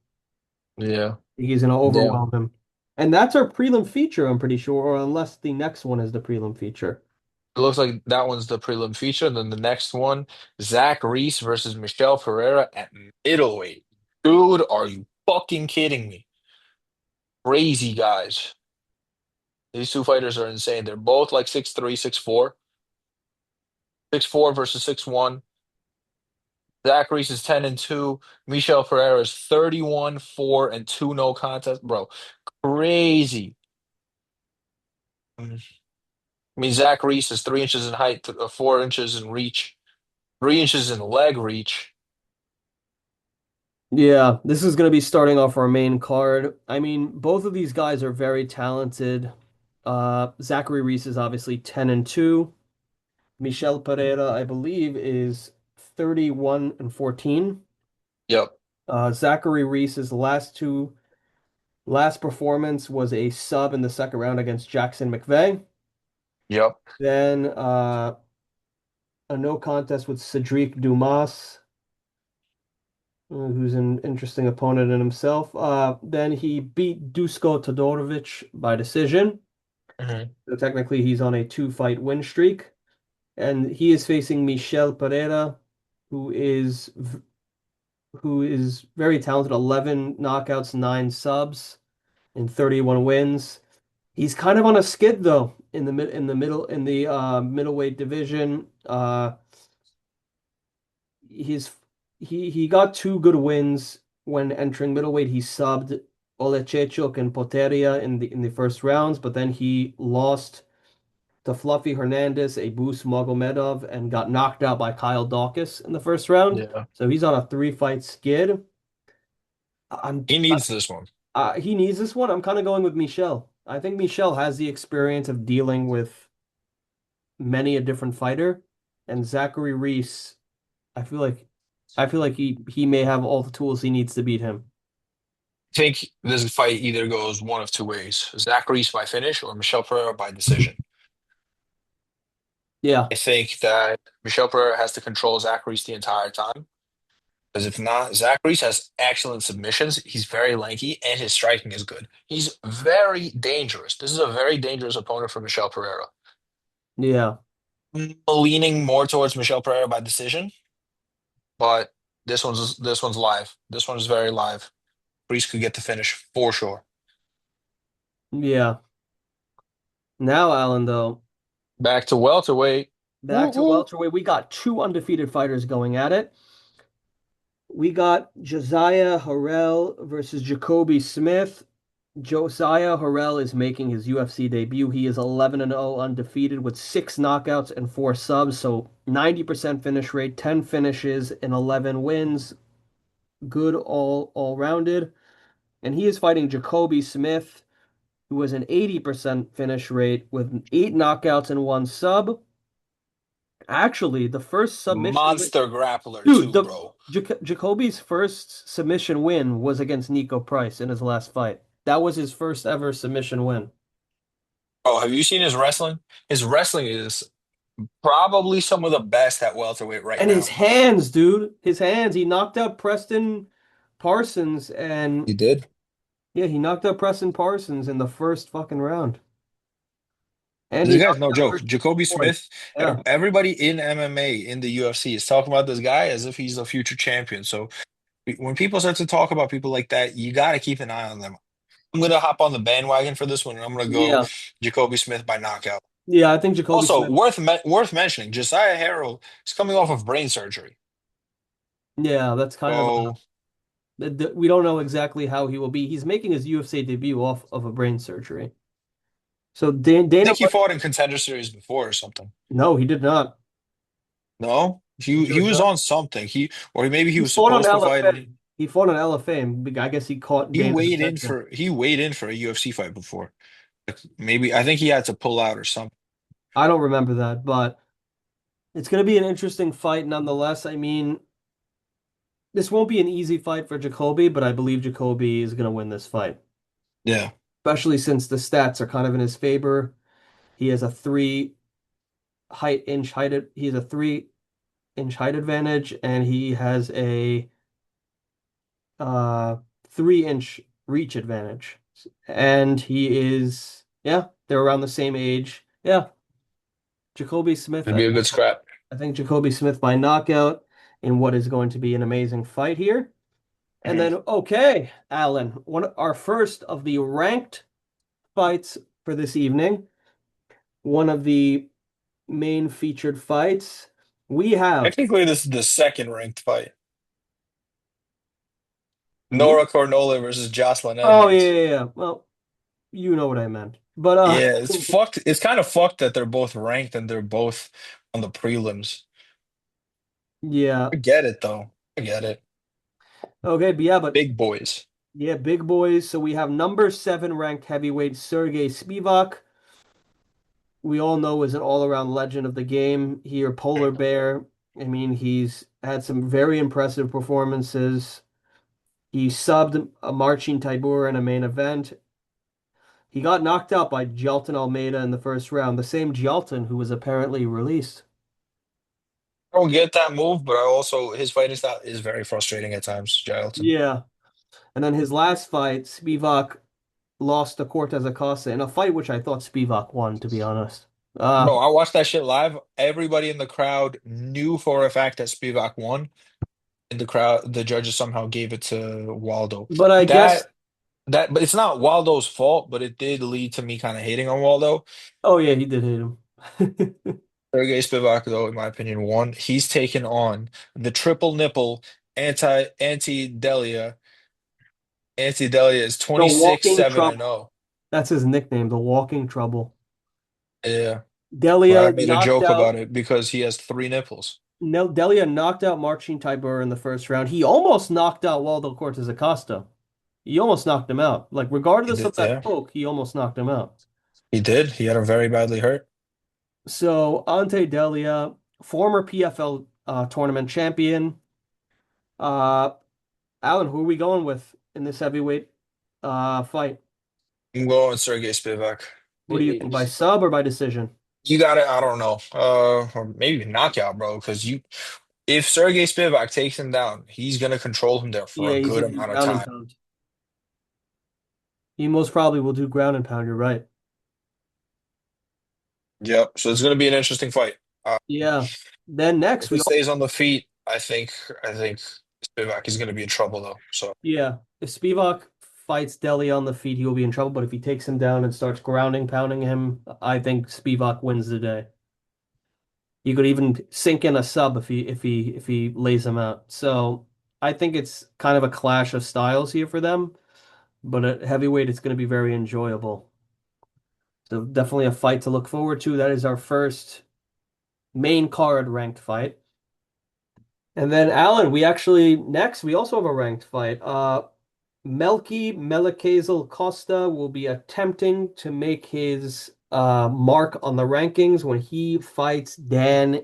Yeah. He's going to Damn. overwhelm him. And that's our prelim feature, I'm pretty sure, or unless the next one is the prelim feature. It looks like that one's the prelim feature. Then the next one, Zach Reese versus Michelle Pereira at middleweight. Dude, are you fucking kidding me? Crazy guys. These two fighters are insane. They're both like 6'3", 6'4". 6'4" versus 6'1". Zach Reese is 10-2. Michelle Pereira is 31-4 and 2 no contest. Bro, crazy. I mean, Zach Reese is 3 inches in height, 4 inches in reach, 3 inches in leg reach. Yeah, this is going to be starting off our main card. I mean, both of these guys are very talented. Zachary Reese is obviously 10-2. Michel Pereira, I believe, is 31-14. Yep, Zachary Reese's last performance was a sub in the second round against Jackson McVeigh. yep. Then a no contest with Cedric Dumas, who's an interesting opponent in himself. Then he beat Dusko Todorovic by decision. Mhm. So technically, he's on a two-fight win streak, and he is facing Michel Pereira, who is who is very talented. 11 knockouts, 9 subs, and 31 wins. He's kind of on a skid though in the middleweight division. He's he got two good wins when entering middleweight. He subbed Olechechuk and Poteria in the first rounds, but then he lost to Fluffy Hernandez, a Boost Magomedov, and got knocked out by Kyle Dawkins in the first round. Yeah. So he's on a three-fight skid. I'm He needs this one. he needs this one. I'm kind of going with Michel. I think Michel has the experience of dealing with many a different fighter, and Zachary Reese, I feel like he may have all the tools he needs to beat him. I think this fight either goes one of two ways. Zach Reese by finish or Michelle Pereira by decision. Yeah, I think that Michelle Pereira has to control Zach Reese the entire time. Because if not, Zach Reese has excellent submissions. He's very lanky and his striking is good. He's very dangerous. This is a very dangerous opponent for Michelle Pereira. yeah, Leaning more towards Michelle Pereira by decision, but this one's live. This one's very live. Reese could get the finish for sure. yeah. Now, Alan, though, Back to welterweight. back to Woo-hoo. welterweight, we got two undefeated fighters going at it. We got Josiah Harrell versus Jacoby Smith. Josiah Harrell is making his UFC debut. He is 11-0 undefeated with 6 knockouts and 4 subs, so 90% finish rate, 10 finishes and 11 wins. Good all rounded. And he is fighting Jacoby Smith, who has an 80% finish rate with 8 knockouts and 1 sub. Actually, the first submission win, Monster grappler dude, too, the bro. Jacoby's first submission win was against Nico Price in his last fight. That was his first ever submission win. Oh, have you seen his wrestling? His wrestling is probably some of the best at welterweight right And his now. hands, dude, his hands. He knocked out Preston Parsons, and He did. yeah, he knocked out Preston Parsons in the first fucking round. And This he guy's knocked no out joke. Christian Jacoby Floyd. Smith, Yeah. everybody in MMA in the UFC is talking about this guy as if he's a future champion. So when people start to talk about people like that, you got to keep an eye on them. I'm gonna hop on the bandwagon for this one, and I'm gonna go Yeah. Jacoby Smith by knockout. Yeah, I think Jacoby Also, Smith. worth mentioning, Josiah Harrell is coming off of brain surgery. Yeah, that's kind of So we don't know exactly how he will be. He's making his UFC debut off of a brain surgery. So I Dana think he White, fought in contender series before or something. no, he did not. No, he was Josiah, on something. Maybe he he was fought on supposed to fight LFA. in. He fought on LFA. I guess he caught Dana's attention. He weighed in for a UFC fight before. Maybe I think he had to pull out or something. I don't remember that, but it's going to be an interesting fight nonetheless. I mean, this won't be an easy fight for Jacoby, but I believe Jacoby is going to win this fight, Yeah. especially since the stats are kind of in his favor. He has a three height inch height. He has a 3 inch height advantage, and he has a uh 3 inch reach advantage. And he is, yeah, they're around the same age. Yeah, Jacoby Smith. It'd be a good scrap. I think Jacoby Smith by knockout in what is going to be an amazing fight here. And Mhm. then, okay, Alan, our first of the ranked fights for this evening, one of the main featured fights. We have, Technically, this is the second ranked fight. hmm? Nora Cornola versus Jocelyn Oh yeah, Edmonds. yeah, yeah. Well, you know what I meant. But Yeah, it's fucked. It's kind of fucked that they're both ranked and they're both on the prelims. yeah. I get it though. I get it. Okay, but yeah, but Big boys. yeah, big boys. So we have number 7 ranked heavyweight Sergey Spivak. We all know is an all-around legend of the game here, Polar Bear. I mean, he's had some very impressive performances. He subbed a Marcin Tybura in a main event. He got knocked out by Gelton Almeida in the first round, the same Gelton who was apparently released. I don't get that move, but I also his fighting style is very frustrating at times, Gilton. Yeah. And then his last fight, Spivak lost to Cortez Acosta in a fight which I thought Spivak won, to be honest. Bro, I watched that shit live. Everybody in the crowd knew for a fact that Spivak won. In the crowd, the judges somehow gave it to Waldo. But I guess, But it's not Waldo's fault, but it did lead to me kind of hating on Waldo. oh yeah, he did hit him. Sergey Spivak, though, in my opinion, won. He's taken on the triple nipple anti-Delia. Anti-Delia is The 26, Walking 7 and Trouble. 0. That's his nickname, the Walking Trouble. Yeah. But I Delia made a knocked joke out about it because he has three nipples. no, Delia knocked out Marcin Tybura in the first round. He almost knocked out Waldo Cortez Acosta. He almost knocked him out. Like He regardless of did, that yeah. poke, he almost knocked him out. He did. He had him very badly hurt. So Ante Delia, former PFL tournament champion. Uh, Alan, who are we going with in this heavyweight fight? I'm going Sergey Spivak. What do you think, by sub or by decision? You got it. I don't know. Or maybe knockout, bro. Because if Sergey Spivak takes him down, he's gonna control him there for Yeah, a he's good gonna do amount of ground and time. pound. He most probably will do ground and pound. You're right. Yep. So it's gonna be an interesting fight. Yeah. Then next If it we stays on the feet, I think Spivak is gonna be in trouble though. So Yeah, if Spivak fights Deli on the feet, he will be in trouble. But if he takes him down and starts grounding, pounding him, I think Spivak wins the day. He could even sink in a sub if he lays him out. So I think it's kind of a clash of styles here for them. But at heavyweight, it's going to be very enjoyable. So definitely a fight to look forward to. That is our first main card ranked fight. And then Alan, we also have a ranked fight. Melky Melikazel Costa will be attempting to make his mark on the rankings when he fights Dan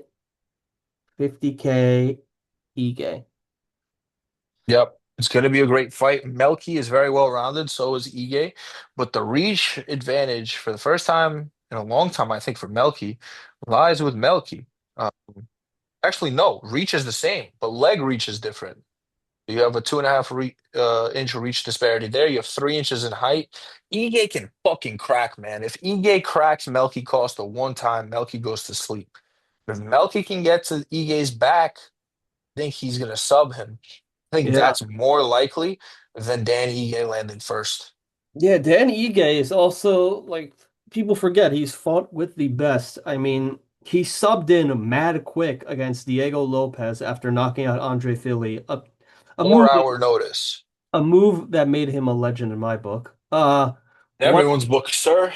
50K Ige. yep, it's gonna be a great fight. Melky is very well rounded, so is Ige, but the reach advantage for the first time in a long time, I think, for Melky lies with Melky. Um, Actually, no, reach is the same, but leg reach is different. You have a 2.5 inch reach disparity there. You have 3 inches in height. Ige can fucking crack, man. If Ige cracks Melky Costa one time, Melky goes to sleep. If Melky can get to Ige's back, I think he's gonna sub him. I think Yeah. that's more likely than Dan Ige landing first. Yeah, Dan Ige is also like people forget he's fought with the best. I mean, he subbed in mad quick against Diego Lopez after knocking out Andre Fili. A Four move hour notice. a move that made him a legend in my book. In One everyone's book, sir.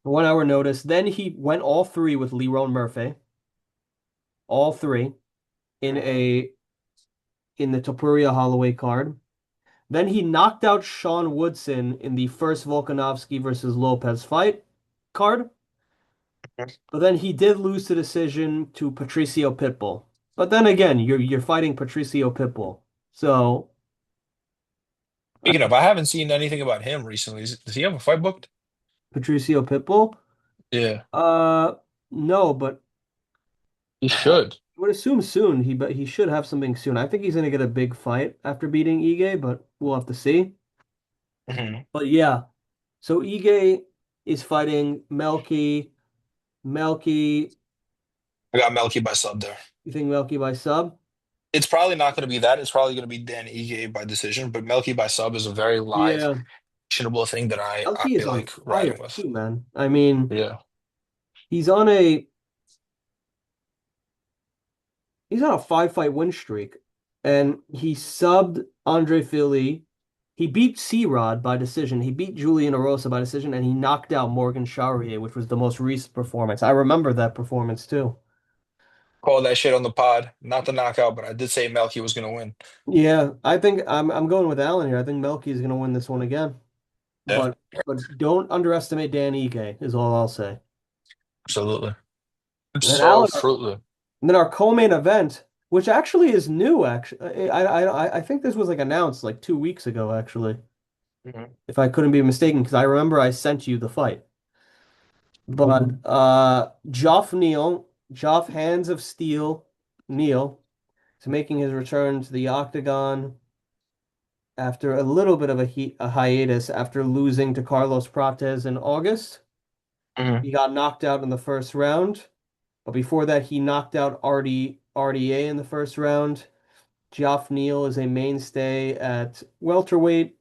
1 hour notice. Then he went all three with Lerone Murphy, all three in a in the Topuria Holloway card. Then he knocked out Sean Woodson in the first Volkanovski versus Lopez fight. card. But then he did lose the decision to Patricio Pitbull. But then again, you're fighting Patricio Pitbull. So I Speaking mean, of, I haven't seen anything about him recently. Does he have a fight booked? Patricio Pitbull? Yeah, Uh no, but he I should. would assume soon. But he should have something soon. I think he's gonna get a big fight after beating Ige, but we'll have to see. Mhm. But yeah, so Ige is fighting Melky. Melky, I got Melky by sub there. you think Melky by sub? It's probably not going to be that. It's probably going to be Dan Ige by decision, but Melky by sub is a very live, Yeah, actionable thing that Melky I is on like riding fire with. too, man. I mean, Yeah. he's on a he's on a 5 fight win streak, and he subbed Andre Fili. He beat C-Rod by decision. He beat Julian Erosa by decision, and he knocked out Morgan Charrier, which was the most recent performance. I remember that performance too. Call that shit on the pod. Not the knockout, but I did say Melky was going to win. Yeah, I think I'm going with Allen here. I think Melky is going to win this one again. Yeah, But don't underestimate Dan Ige is all I'll say. absolutely. And then So Allen, fruitly. and then our co-main event, which actually is new. Actually, I think this was like announced like 2 weeks ago. Actually, Mhm. if I couldn't be mistaken, because I remember I sent you the fight. But Geoff Neal, Geoff Hands of Steel Neal, is making his return to the octagon after a little bit of a hiatus after losing to Carlos Prates in August. Mhm. He got knocked out in the first round, but before that, he knocked out RDA in the first round. Geoff Neal is a mainstay at welterweight.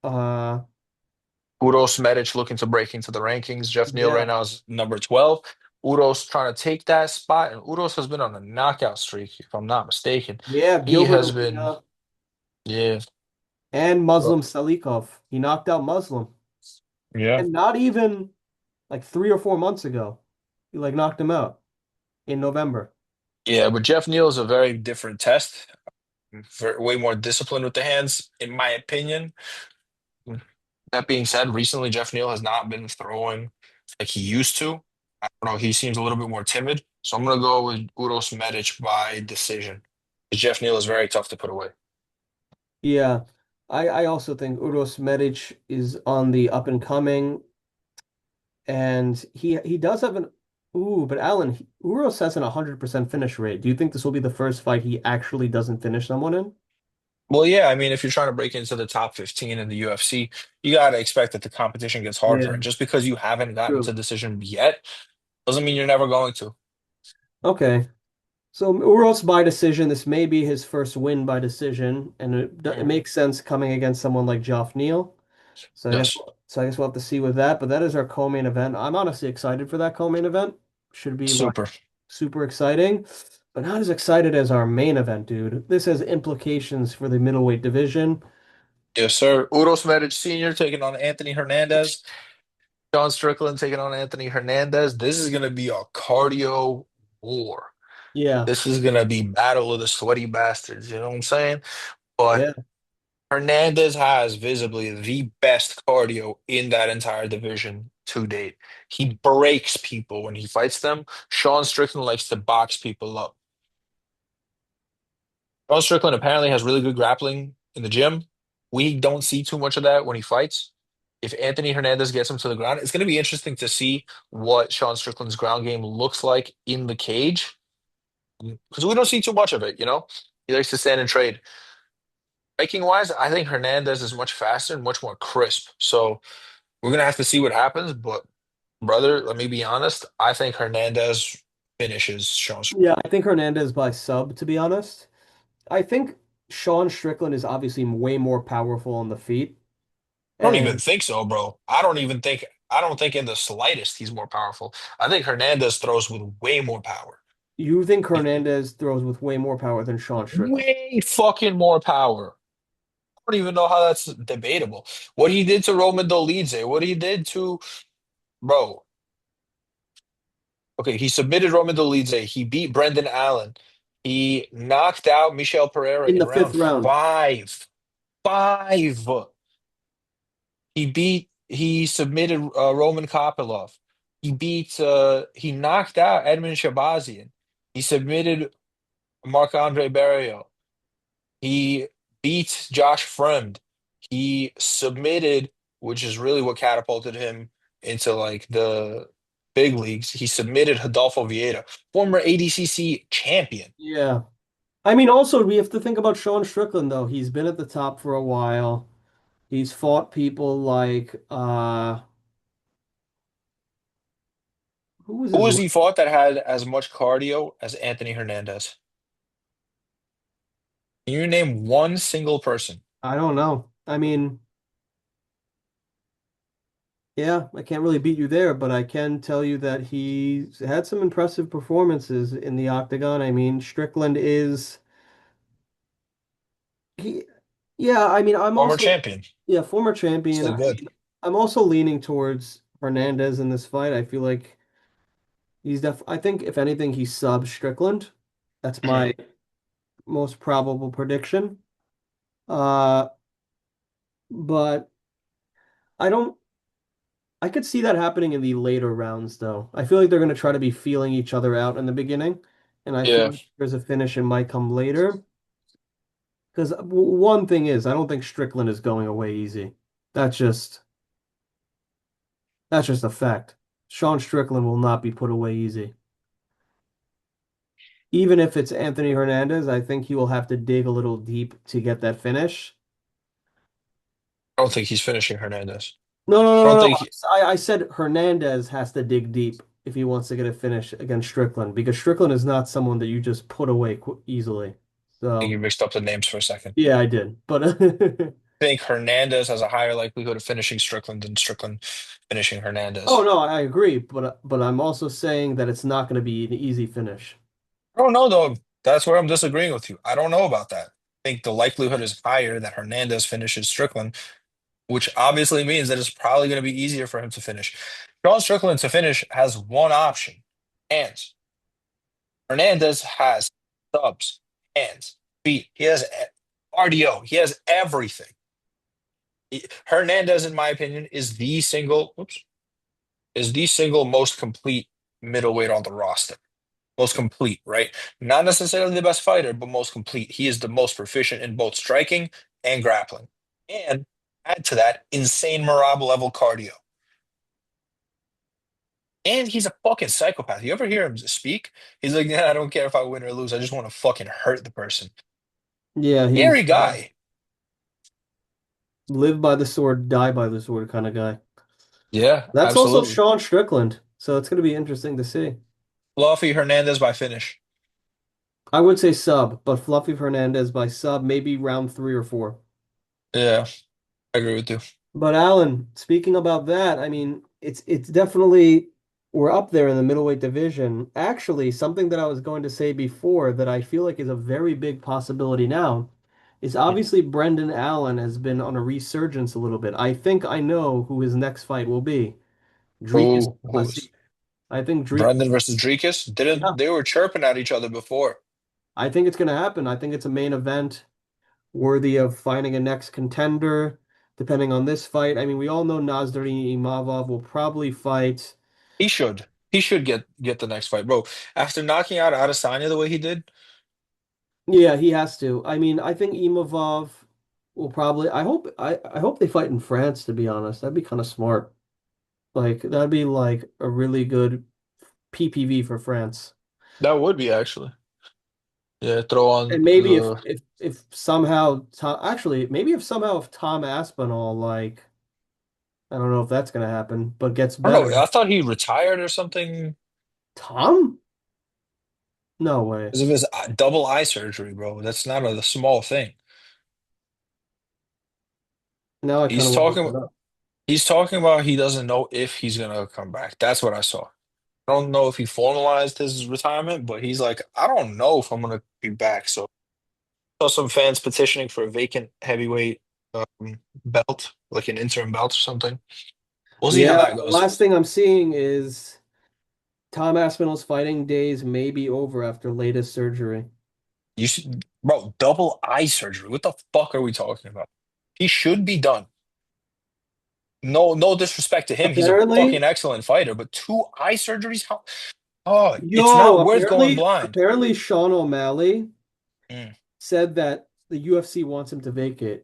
Uh, Uros Medic looking to break into the rankings. Jeff Neal right yeah, now is number 12. Uros trying to take that spot, and Uros has been on a knockout streak, if I'm not mistaken. yeah, He Gilbert has been, Arena yeah. and Muslim Well, Salikov. He knocked out Muslim, yeah. and not even like 3 or 4 months ago, he like knocked him out in November. Yeah, but Jeff Neal is a very different test. Way more disciplined with the hands, in my opinion. That being said, recently Jeff Neal has not been throwing like he used to. I don't know. He seems a little bit more timid. So I'm gonna go with Uros Medic by decision. Jeff Neal is very tough to put away. Yeah, I also think Uros Medic is on the up and coming, and he does have an but Alan, Uros has an 100% finish rate. Do you think this will be the first fight he actually doesn't finish someone in? Well, yeah, I mean, if you're trying to break into the top 15 in the UFC, you got to expect that the competition gets harder. Yeah, And just because you haven't gotten to true. decision yet doesn't mean you're never going to. Okay. So Uros by decision, this may be his first win by decision, and it Mhm. makes sense coming against someone like Geoff Neal. Yes. So I guess we'll have to see with that. But that is our co-main event. I'm honestly excited for that co-main event. Should be like Super. super exciting, but not as excited as our main event, dude. This has implications for the middleweight division. Yes, sir. Uros Medic Sr. taking on Anthony Hernandez. Sean Strickland taking on Anthony Hernandez. This is going to be a cardio war. Yeah, This is going to be battle of the sweaty bastards. You know what I'm saying? But yeah, Hernandez has visibly the best cardio in that entire division to date. He breaks people when he fights them. Sean Strickland likes to box people up. Sean Strickland apparently has really good grappling in the gym. We don't see too much of that when he fights. If Anthony Hernandez gets him to the ground, it's going to be interesting to see what Sean Strickland's ground game looks like in the cage because we don't see too much of it, you know? He likes to stand and trade. Striking wise, I think Hernandez is much faster and much more crisp. So we're gonna have to see what happens. But brother, let me be honest. I think Hernandez finishes Sean yeah. Strickland. I think Hernandez by sub, to be honest. I think Sean Strickland is obviously way more powerful on the feet, I don't even and think so, bro. I don't think in the slightest he's more powerful. I think Hernandez throws with way more power. you think Hernandez throws with way more power than Sean Strickland. Way fucking more power. I don't even know how that's debatable. What he did to Roman Dolidze, what he did to bro. Okay, he submitted Roman Dolidze. He beat Brendan Allen. He knocked out Michel Pereira In in the fifth round round. five. Five. He beat. He submitted Roman Kopylov. He knocked out Edmund Shabazian. He submitted Marc-Andre Barrio. He beat Josh Fremd. He submitted, which is really what catapulted him into like the big leagues. He submitted Rodolfo Vieira, former ADCC champion. Yeah. I mean, also we have to think about Sean Strickland though. He's been at the top for a while. He's fought people like who was Who his was he fought that had as much cardio as Anthony Hernandez? Can you name one single person? I don't know. I mean, yeah, I can't really beat you there, but I can tell you that he's had some impressive performances in the octagon. I mean, Strickland is he yeah, I mean, I'm Former also champion. yeah, former champion. Still I good. mean, I'm also leaning towards Hernandez in this fight. I feel like I think if anything he subs Strickland. That's Mhm. my most probable prediction. Uh, but I don't I could see that happening in the later rounds, though. I feel like they're going to try to be feeling each other out in the beginning, and I feel Yeah. like there's a finish it might come later. Because one thing is, I don't think Strickland is going away easy. That's just that's just a fact. Sean Strickland will not be put away easy. Even if it's Anthony Hernandez, I think he will have to dig a little deep to get that finish. I don't think he's finishing Hernandez. No, no, I don't no, no, think no. I said Hernandez has to dig deep if he wants to get a finish against Strickland because Strickland is not someone that you just put away qu easily. you So, mixed up the names for a second. yeah, I did. But I think Hernandez has a higher likelihood of finishing Strickland than Strickland finishing oh Hernandez. no, I agree. But I'm also saying that it's not going to be an easy finish. I don't know though. That's where I'm disagreeing with you. I don't know about that. I think the likelihood is higher that Hernandez finishes Strickland, which obviously means that it's probably going to be easier for him to finish. Sean Strickland to finish has one option, hands. Hernandez has subs, hands, feet. He has RDO. He has everything. Hernandez, in my opinion, is the single most complete middleweight on the roster. Most complete, right? Not necessarily the best fighter, but most complete. He is the most proficient in both striking and grappling. And add to that, insane Marab level cardio. And he's a fucking psychopath. You ever hear him speak? He's like, yeah, I don't care if I win or lose. I just want to fucking hurt the person. Yeah, he's Scary guy. live by the sword, die by the sword kind of guy. Yeah, That's also absolutely. Sean Strickland, so it's going to be interesting to see. Fluffy Hernandez by finish. I would say sub, but Fluffy Fernandez by sub, maybe round 3 or 4. Yeah, I agree with you. But Alan, speaking about that, I mean, it's definitely we're up there in the middleweight division. Actually, something that I was going to say before that I feel like is a very big possibility now is obviously Brendan Allen has been on a resurgence a little bit. I think I know who his next fight will be. Dricus du Who's Plessis. I think Brendan versus Dricus? Yeah, Didn't they were chirping at each other before? I think it's going to happen. I think it's a main event worthy of finding a next contender, depending on this fight. I mean, we all know Nasdari Imavov will probably fight. He should. He should get the next fight, bro. After knocking out Adesanya the way he did, Yeah, he has to. I mean, I think Imavov will probably. I hope they fight in France, to be honest. That'd be kind of smart. Like that'd be like a really good PPV for France. that would be actually. Yeah, throw on And maybe the. if somehow Tom, actually maybe if Tom Aspinall like I don't know if that's gonna happen, but gets I don't know. better. I thought he retired or something Tom? No way. because of his double eye surgery, bro. That's not a small thing. Now I kind He's of want to look talking. it up. He's talking about he doesn't know if he's gonna come back. That's what I saw. I don't know if he formalized his retirement, but he's like, I don't know if I'm gonna be back. So saw some fans petitioning for a vacant heavyweight belt, like an interim belt or something. We'll see how Yeah, that the goes. last thing I'm seeing is Tom Aspinall's fighting days may be over after latest surgery. You should, bro, double eye surgery. What the fuck are we talking about? He should be done. No disrespect to him. He's a fucking Apparently, excellent fighter, but two eye surgeries? How? Oh, it's yo, not worth going apparently, blind. apparently Sean O'Malley Mm. said that the UFC wants him to vacate.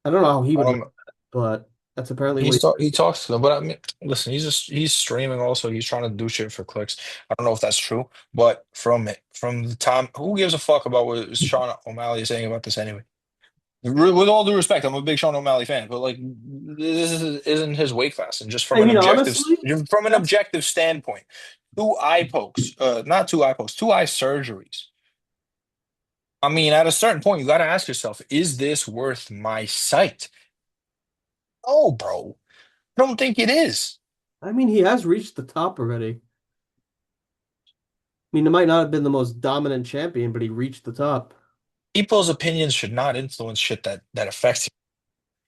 I don't know how he would like Um, that, but that's apparently what he he talks to them, but I mean, listen, he's streaming also. He's trying to do shit for clicks. I don't know if that's true, but from the time, who gives a fuck about what Sean O'Malley is saying about this anyway? With all due respect, I'm a big Sean O'Malley fan, but like isn't his weight class, and just I mean, honestly, from an that's objective standpoint, not two eye pokes, two eye surgeries. I mean, at a certain point, you got to ask yourself, is this worth my sight? Oh, bro, I don't think it is. I mean, he has reached the top already. I mean, it might not have been the most dominant champion, but he reached the top. People's opinions should not influence shit that affects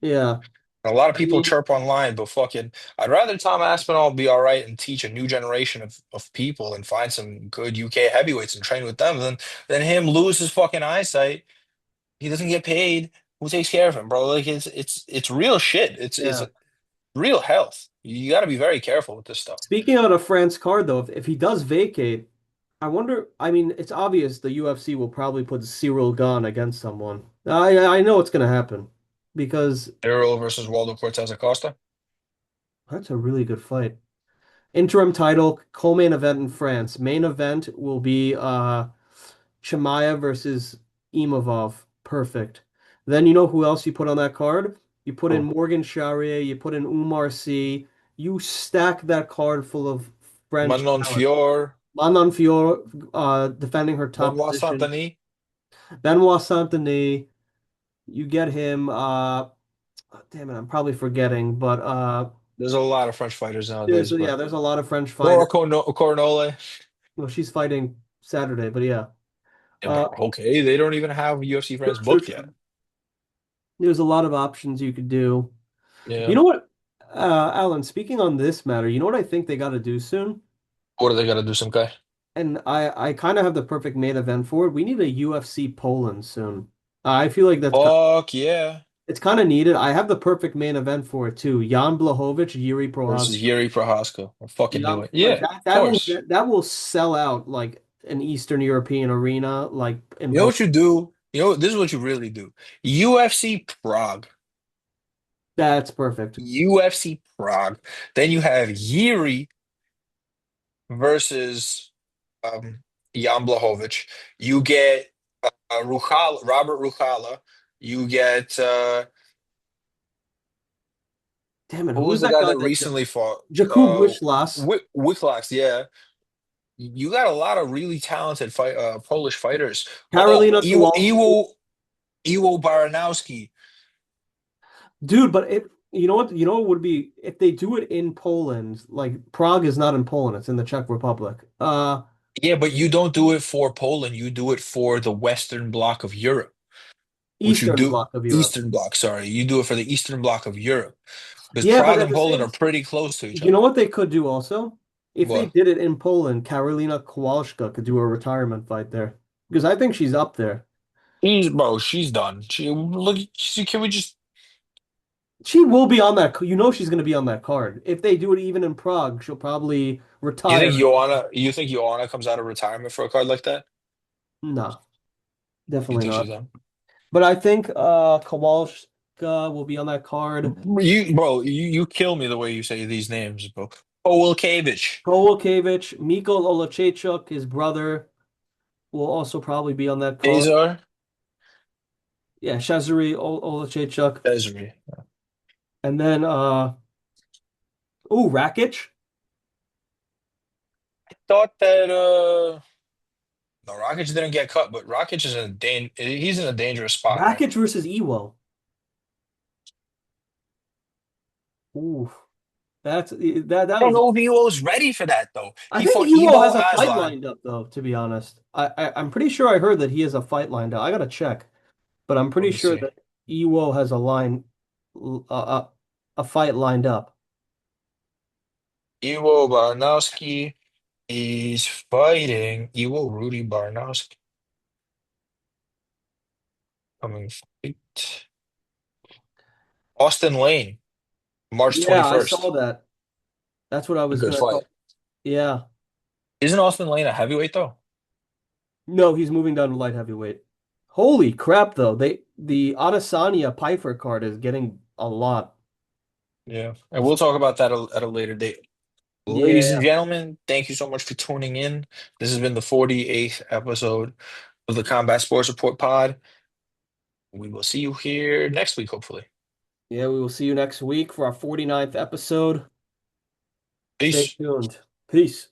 you. Yeah. A lot of I people mean, chirp online, but fucking, I'd rather Tom Aspinall be all right and teach a new generation of people and find some good UK heavyweights and train with them than him lose his fucking eyesight. He doesn't get paid. Who takes care of him, bro? Like it's real shit. It's yeah. real health. You got to be very careful with this stuff. Speaking out of France card, though, if he does vacate, I wonder. I mean, it's obvious the UFC will probably put Cyril Gane against someone. I know it's going to happen because Errol versus Waldo Cortez Acosta. that's a really good fight. Interim title, co-main event in France. Main event will be Chimaev versus Imavov. Perfect. Then you know who else you put on that card? You put in Oh. Morgan Charrier, you put in Umar Sy. You stack that card full of French Manon talent. Fior, Manon Fior defending her top Benoit position. Saint-Denis. Benoit Saint-Denis, you get him. Damn it, I'm probably forgetting, but There's a lot of French fighters nowadays, but there's a lot of French Laura fighters. Cornole. Well, she's fighting Saturday, but yeah. Yeah, but Uh, okay, they don't even have UFC true, fans true, booked yet. true. There's a lot of options you could do. You Yeah. know what, Alan, speaking on this matter, you know what I think they got to do soon? What do they got to do, some guy? And I kind of have the perfect main event for it. We need a UFC Poland soon. I feel like Fuck yeah. it's kind of needed. I have the perfect main event for it too. Jan Blachowicz, Yuri Versus Prochazka. Yuri Prohaska. I fucking knew Yeah, it. like Yeah, of course. that will sell out like an Eastern European arena, like in You know Poland. what you do? You know, this is what you really do. UFC Prague. That's perfect. UFC Prague. Then you have Yuri versus Jan Blachowicz. You get Robert Ruchala. You get Damn it, who who was was the that guy guy that that recently fought? Jakub Wislas? Wiklax, yeah. You got a lot of really talented Polish fighters. Oh, Karolina Kowalski. Iwo Baranowski. Dude, but if you know what would be if they do it in Poland, like Prague is not in Poland, it's in the Czech Republic. Yeah, but you don't do it for Poland. You do it for the Western Bloc of Europe, which you Eastern do Bloc of Europe. Eastern Bloc, sorry. You do it for the Eastern Bloc of Europe because Yeah, but Prague at and the Poland same, are pretty close to each you other. know what they could do also? If they What? did it in Poland, Karolina Kowalska could do a retirement fight there. Because I think she's up there. She's done. Can we just She will be on that. You know she's going to be on that card. If they do it even in Prague, she'll probably retire. You think Joanna comes out of retirement for a card like that? No, You definitely think she's not. done? But I think Kowalska will be on that card. You kill me the way you say these names, bro. Kowalkiewicz. Kowalkiewicz, Mikol Olachechuk, his brother, will also probably be on that card. Azar. Yeah, Shazari Olachechuk. Desiree. And then Rakic. Thought that no, Rakic didn't get cut, but Rakic is he's in a dangerous spot now. Rakic versus Ewo. Ooh, that I don't was. know if Evo's ready for that though. I He think fought Ewo Evo has a fight Aslan. lined up though, to be honest. I'm pretty sure I heard that he has a fight lined up. I gotta check, but I'm Let pretty me sure see. that Ewo has a fight lined up. Ivo Barnowski is fighting Ivo Rudy Barnowski. Coming fight. Austin Lane, March Yeah, I saw 21st. that. That's what I A was good gonna fight. talk. Yeah. Isn't Austin Lane a heavyweight though? No, he's moving down to light heavyweight. Holy crap, though. The Adesanya Piper card is getting a lot. Yeah. And we'll talk about that at a later date. Ladies and Yeah. gentlemen, thank you so much for tuning in. This has been the 48th episode of the Combat Sports Report Pod. We will see you here next week, hopefully. Yeah, we will see you next week for our 49th episode. Stay Peace. tuned. Peace.